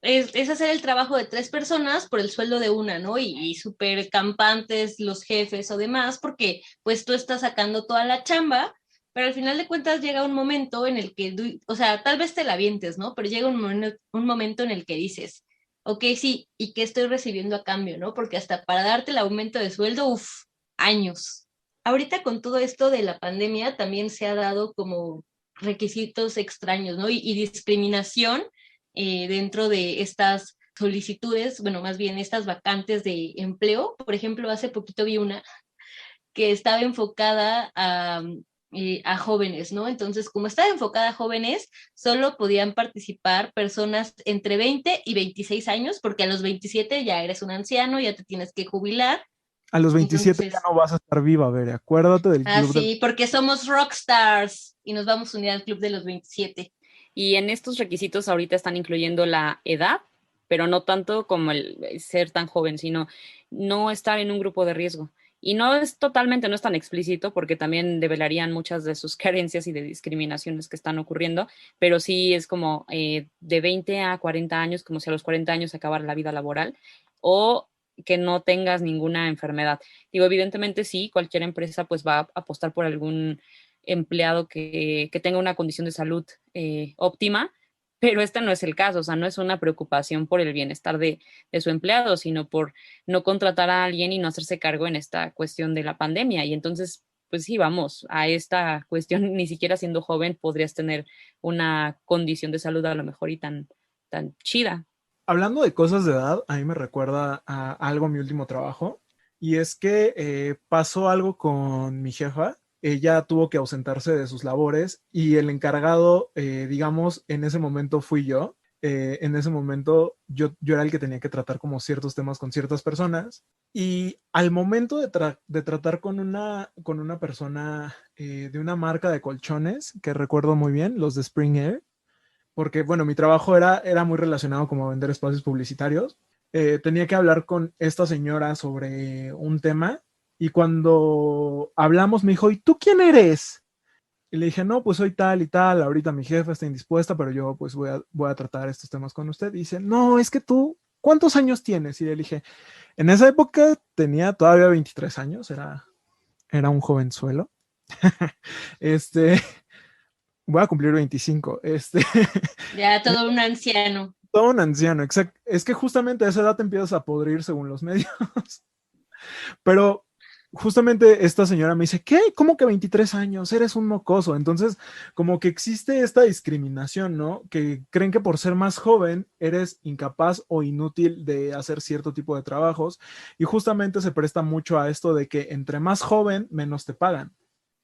es hacer el trabajo de 3 personas por el sueldo de una, ¿no? Y súper campantes los jefes o demás, porque pues tú estás sacando toda la chamba, pero al final de cuentas llega un momento en el que, o sea, tal vez te la avientes, ¿no? Pero llega un momento en el que dices, ok, sí, ¿y qué estoy recibiendo a cambio, no? Porque hasta para darte el aumento de sueldo, uff, años. Ahorita con todo esto de la pandemia también se ha dado como requisitos extraños, ¿no? Y discriminación dentro de estas solicitudes, bueno, más bien estas vacantes de empleo. Por ejemplo, hace poquito vi una que estaba enfocada a jóvenes, ¿no? Entonces, como estaba enfocada a jóvenes, solo podían participar personas entre 20 y 26 años, porque a los 27 ya eres un anciano, ya te tienes que jubilar. A los 27 ya Entonces, no vas a estar viva, Bere. Acuérdate del club de... sí, porque somos rockstars y nos vamos a unir al club de los 27. Y en estos requisitos ahorita están incluyendo la edad, pero no tanto como el ser tan joven, sino no estar en un grupo de riesgo. Y no es tan explícito porque también develarían muchas de sus carencias y de discriminaciones que están ocurriendo, pero sí es como de 20 a 40 años, como si a los 40 años acabara la vida laboral, o que no tengas ninguna enfermedad. Digo, evidentemente sí, cualquier empresa pues va a apostar por algún empleado que tenga una condición de salud óptima, pero este no es el caso, o sea, no es una preocupación por el bienestar de su empleado, sino por no contratar a alguien y no hacerse cargo en esta cuestión de la pandemia. Y entonces, pues sí, vamos, a esta cuestión, ni siquiera siendo joven podrías tener una condición de salud a lo mejor y tan chida. Hablando de cosas de edad, a mí me recuerda a algo mi último trabajo, y es que pasó algo con mi jefa. Ella tuvo que ausentarse de sus labores y el encargado, digamos, en ese momento fui yo. En ese momento yo era el que tenía que tratar como ciertos temas con ciertas personas y al momento de tratar con una persona de una marca de colchones, que recuerdo muy bien, los de Spring Air, porque bueno, mi trabajo era muy relacionado como a vender espacios publicitarios, tenía que hablar con esta señora sobre un tema y cuando hablamos me dijo, ¿y tú quién eres? Y le dije, no, pues soy tal y tal, ahorita mi jefa está indispuesta, pero yo pues voy a tratar estos temas con usted. Y dice, no, es que tú, ¿cuántos años tienes? Y le dije, en esa época tenía todavía 23 años, era un jovenzuelo. este, Voy a cumplir 25. Ya todo un anciano. Todo un anciano, exacto. Es que justamente a esa edad te empiezas a podrir según los medios. Pero justamente esta señora me dice, ¿qué? ¿Cómo que 23 años? Eres un mocoso. Entonces, como que existe esta discriminación, ¿no? Que creen que por ser más joven eres incapaz o inútil de hacer cierto tipo de trabajos. Y justamente se presta mucho a esto de que entre más joven, menos te pagan.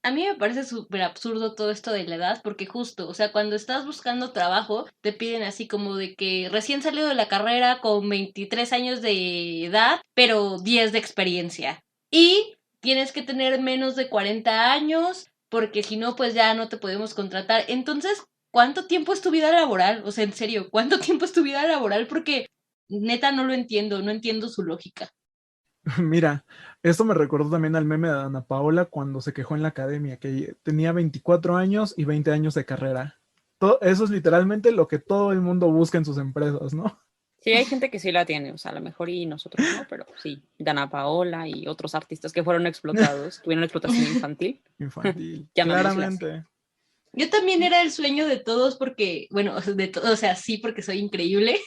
A mí me parece súper absurdo todo esto de la edad, porque justo, o sea, cuando estás buscando trabajo, te piden así como de que recién salido de la carrera con 23 años de edad, pero 10 de experiencia. Y tienes que tener menos de 40 años, porque si no, pues ya no te podemos contratar. Entonces, ¿cuánto tiempo es tu vida laboral? O sea, en serio, ¿cuánto tiempo es tu vida laboral? Porque neta no lo entiendo, no entiendo su lógica. Mira, esto me recordó también al meme de Ana Paola cuando se quejó en la academia, que tenía 24 años y 20 años de carrera. Eso es literalmente lo que todo el mundo busca en sus empresas, ¿no? Sí, hay gente que sí la tiene, o sea, a lo mejor y nosotros no, pero sí, Dana Paola y otros artistas que fueron explotados, tuvieron explotación infantil, Infantil, llamémosle así. claramente. Yo también era el sueño de todos porque, bueno, o sea, sí, porque soy increíble.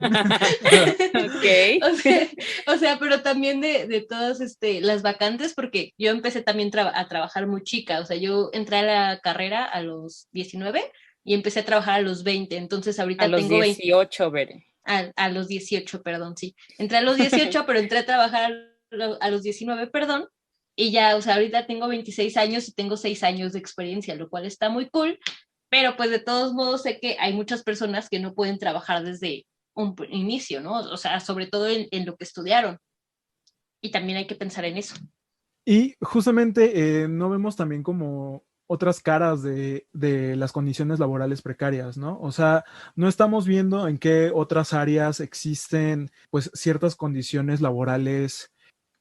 Ok. o sea, pero también de todas las vacantes, porque yo empecé también a trabajar muy chica. O sea, yo entré a la carrera a los 19 y empecé a trabajar a los 20. Entonces A ahorita los tengo 20, 18, veré. a los 18, perdón, sí. Entré a los 18, pero entré a trabajar a los 19, perdón. Y ya, o sea, ahorita tengo 26 años y tengo 6 años de experiencia, lo cual está muy cool. Pero pues de todos modos sé que hay muchas personas que no pueden trabajar desde un inicio, ¿no? O sea, sobre todo en lo que estudiaron. Y también hay que pensar en eso. Y justamente no vemos también como otras caras de las condiciones laborales precarias, ¿no? O sea, no estamos viendo en qué otras áreas existen pues ciertas condiciones laborales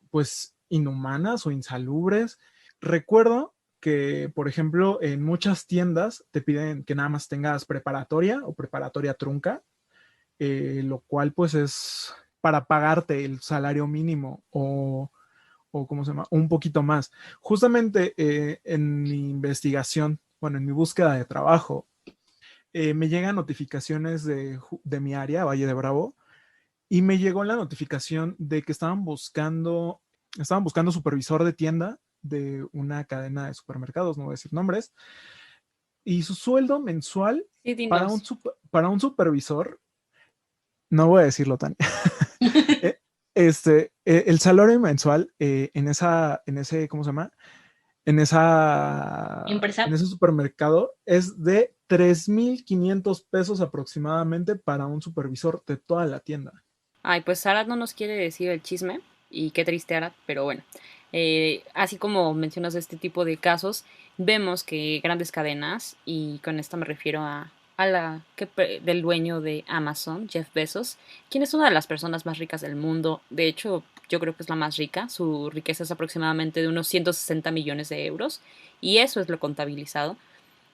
pues inhumanas o insalubres. Recuerdo que, por ejemplo, en muchas tiendas te piden que nada más tengas preparatoria o preparatoria trunca, lo cual pues es para pagarte el salario mínimo o ¿cómo se llama? Un poquito más. Justamente en mi investigación, bueno, en mi búsqueda de trabajo, me llegan notificaciones de mi área, Valle de Bravo, y me llegó la notificación de que estaban buscando supervisor de tienda de una cadena de supermercados, no voy a decir nombres, y su sueldo mensual Sí, para un, dinos. para un supervisor, no voy a decirlo tan, eh, el salario mensual en ese, ¿cómo se llama? En Empresa. ese supermercado es de 3,500 pesos aproximadamente para un supervisor de toda la tienda. Ay, pues Arad no nos quiere decir el chisme, y qué triste Arad, pero bueno. Así como mencionas este tipo de casos, vemos que grandes cadenas, y con esto me refiero a del dueño de Amazon, Jeff Bezos, quien es una de las personas más ricas del mundo. De hecho, yo creo que es la más rica. Su riqueza es aproximadamente de unos 160 millones de euros, y eso es lo contabilizado,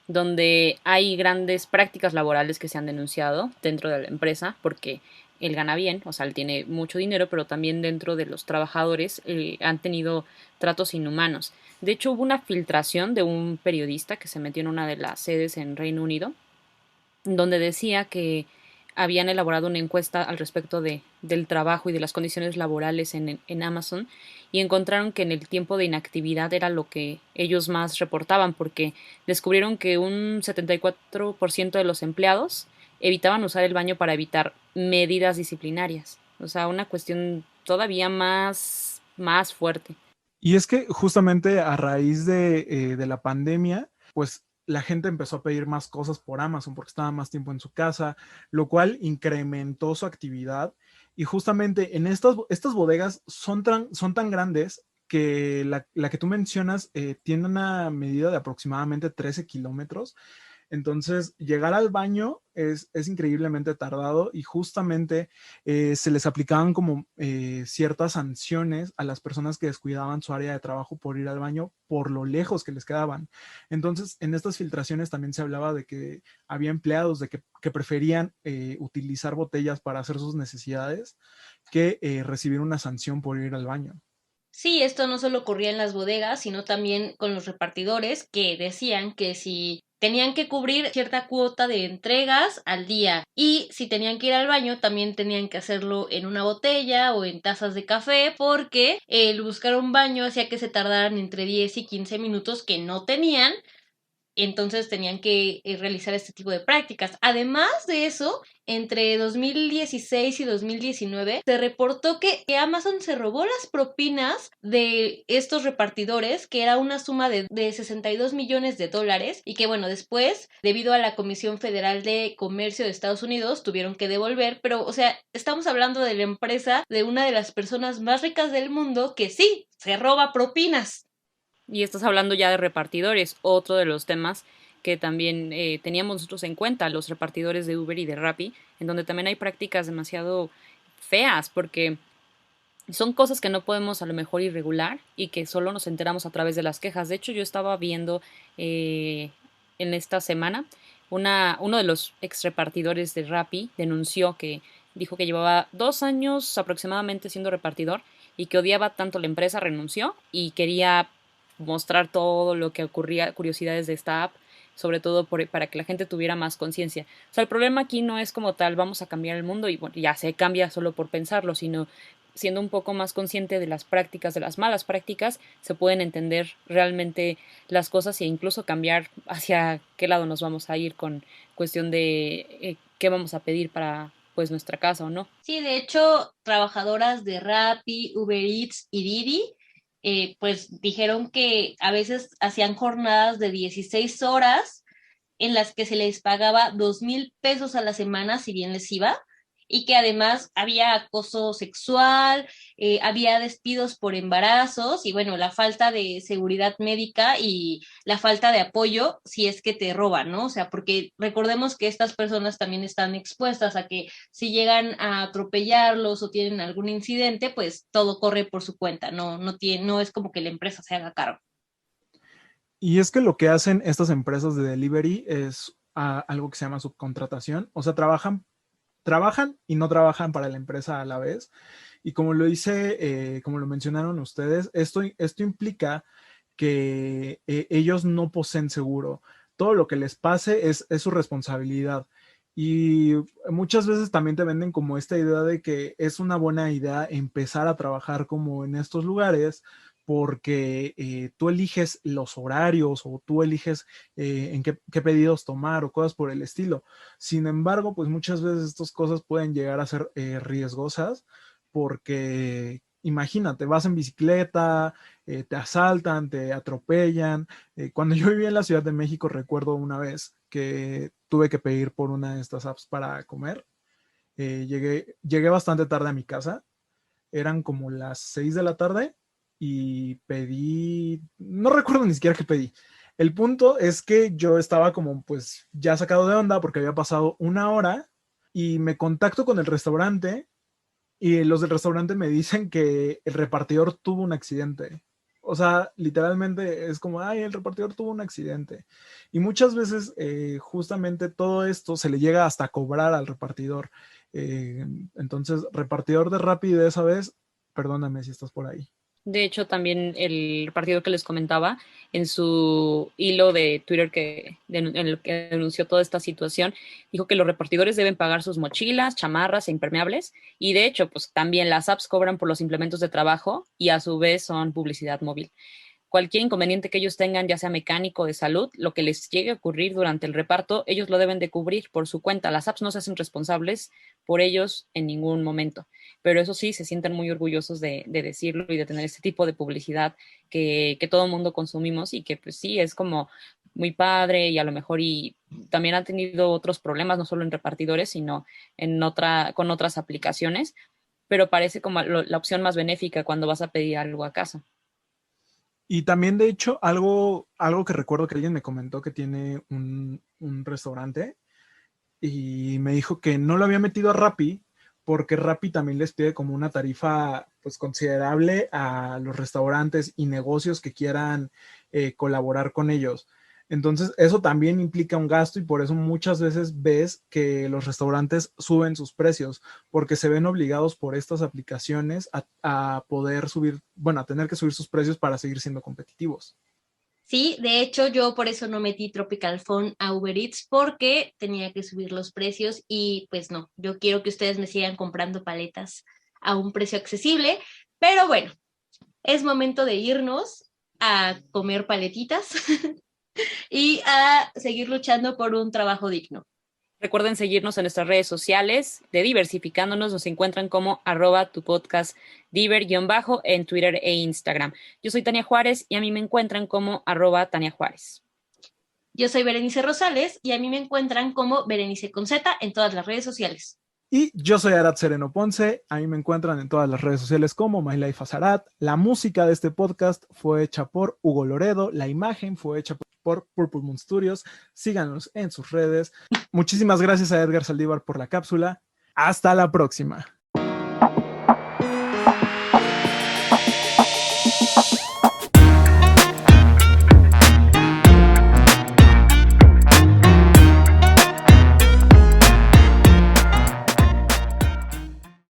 donde hay grandes prácticas laborales que se han denunciado dentro de la empresa, porque él gana bien, o sea, él tiene mucho dinero, pero también dentro de los trabajadores han tenido tratos inhumanos. De hecho, hubo una filtración de un periodista que se metió en una de las sedes en Reino Unido, donde decía que habían elaborado una encuesta al respecto del trabajo y de las condiciones laborales en Amazon, y encontraron que en el tiempo de inactividad era lo que ellos más reportaban, porque descubrieron que un 74% de los empleados evitaban usar el baño para evitar medidas disciplinarias. O sea, una cuestión todavía más fuerte. Y es que justamente a raíz de la pandemia, pues la gente empezó a pedir más cosas por Amazon porque estaba más tiempo en su casa, lo cual incrementó su actividad. Y justamente en estas bodegas son tan grandes que la que tú mencionas tiene una medida de aproximadamente 13 kilómetros. Entonces, llegar al baño es increíblemente tardado y justamente se les aplicaban como ciertas sanciones a las personas que descuidaban su área de trabajo por ir al baño por lo lejos que les quedaban. Entonces, en estas filtraciones también se hablaba de que había empleados que preferían utilizar botellas para hacer sus necesidades que recibir una sanción por ir al baño. Sí, esto no solo ocurría en las bodegas, sino también con los repartidores que decían que si tenían que cubrir cierta cuota de entregas al día y si tenían que ir al baño también tenían que hacerlo en una botella o en tazas de café porque el buscar un baño hacía que se tardaran entre 10 y 15 minutos que no tenían. Entonces tenían que realizar este tipo de prácticas. Además de eso, entre 2016 y 2019 se reportó que Amazon se robó las propinas de estos repartidores, que era una suma de 62 millones de dólares y que bueno, después, debido a la Comisión Federal de Comercio de Estados Unidos, tuvieron que devolver, pero o sea, estamos hablando de la empresa de una de las personas más ricas del mundo que sí, se roba propinas. Y estás hablando ya de repartidores, otro de los temas que también teníamos nosotros en cuenta, los repartidores de Uber y de Rappi, en donde también hay prácticas demasiado feas, porque son cosas que no podemos a lo mejor irregular y que solo nos enteramos a través de las quejas. De hecho, yo estaba viendo en esta semana, uno de los ex repartidores de Rappi denunció que dijo que llevaba 2 años aproximadamente siendo repartidor y que odiaba tanto la empresa, renunció y quería mostrar todo lo que ocurría, curiosidades de esta app, sobre todo para que la gente tuviera más conciencia. O sea, el problema aquí no es como tal, vamos a cambiar el mundo y bueno, ya se cambia solo por pensarlo, sino siendo un poco más consciente de las prácticas, de las malas prácticas, se pueden entender realmente las cosas e incluso cambiar hacia qué lado nos vamos a ir con cuestión de qué vamos a pedir para pues nuestra casa o no. Sí, de hecho, trabajadoras de Rappi, Uber Eats y Didi, pues dijeron que a veces hacían jornadas de 16 horas en las que se les pagaba 2,000 pesos a la semana, si bien les iba, y que además había acoso sexual, había despidos por embarazos y bueno, la falta de seguridad médica y la falta de apoyo si es que te roban, ¿no? O sea, porque recordemos que estas personas también están expuestas a que si llegan a atropellarlos o tienen algún incidente, pues todo corre por su cuenta, no es como que la empresa se haga cargo. Y es que lo que hacen estas empresas de delivery es algo que se llama subcontratación. O sea, trabajan y no trabajan para la empresa a la vez. Y como lo como lo mencionaron ustedes, esto implica que ellos no poseen seguro. Todo lo que les pase es su responsabilidad. Y muchas veces también te venden como esta idea de que es una buena idea empezar a trabajar como en estos lugares porque tú eliges los horarios o tú eliges en qué pedidos tomar o cosas por el estilo. Sin embargo, pues muchas veces estas cosas pueden llegar a ser riesgosas porque imagínate, vas en bicicleta, te asaltan, te atropellan. Cuando yo vivía en la Ciudad de México, recuerdo una vez que tuve que pedir por una de estas apps para comer. Llegué bastante tarde a mi casa, eran como las 6 de la tarde y pedí, no recuerdo ni siquiera qué pedí. El punto es que yo estaba como pues ya sacado de onda porque había pasado una hora y me contacto con el restaurante y los del restaurante me dicen que el repartidor tuvo un accidente. O sea, literalmente es como, ay, el repartidor tuvo un accidente. Y muchas veces justamente todo esto se le llega hasta a cobrar al repartidor. Entonces, repartidor de Rappi de esa vez, perdóname si estás por ahí. De hecho, también el partido que les comentaba en su hilo de Twitter en el que denunció toda esta situación, dijo que los repartidores deben pagar sus mochilas, chamarras e impermeables y de hecho, pues también las apps cobran por los implementos de trabajo y a su vez son publicidad móvil. Cualquier inconveniente que ellos tengan, ya sea mecánico o de salud, lo que les llegue a ocurrir durante el reparto, ellos lo deben de cubrir por su cuenta. Las apps no se hacen responsables por ellos en ningún momento, pero eso sí, se sienten muy orgullosos de decirlo y de tener este tipo de publicidad que todo el mundo consumimos y que pues sí, es como muy padre y a lo mejor y también ha tenido otros problemas, no solo en repartidores, sino con otras aplicaciones, pero parece como la opción más benéfica cuando vas a pedir algo a casa. Y también, de hecho, algo que recuerdo que alguien me comentó que tiene un restaurante y me dijo que no lo había metido a Rappi porque Rappi también les pide como una tarifa pues considerable a los restaurantes y negocios que quieran colaborar con ellos. Entonces, eso también implica un gasto y por eso muchas veces ves que los restaurantes suben sus precios porque se ven obligados por estas aplicaciones a poder subir, bueno, a tener que subir sus precios para seguir siendo competitivos. Sí, de hecho yo por eso no metí Tropical Phone a Uber Eats porque tenía que subir los precios y pues no, yo quiero que ustedes me sigan comprando paletas a un precio accesible, pero bueno, es momento de irnos a comer paletitas y a seguir luchando por un trabajo digno. Recuerden seguirnos en nuestras redes sociales de Diversificándonos. Nos encuentran como @tupodcastdiver_ en Twitter e Instagram. Yo soy Tania Juárez y a mí me encuentran como @Tania Juárez. Yo soy Berenice Rosales y a mí me encuentran como Berenice con Z en todas las redes sociales. Y yo soy Arad Sereno Ponce, a mí me encuentran en todas las redes sociales como My Life as Arad. La música de este podcast fue hecha por Hugo Loredo, la imagen fue hecha por Purple Moon Studios. Síganos en sus redes. Muchísimas gracias a Edgar Saldívar por la cápsula. Hasta la próxima.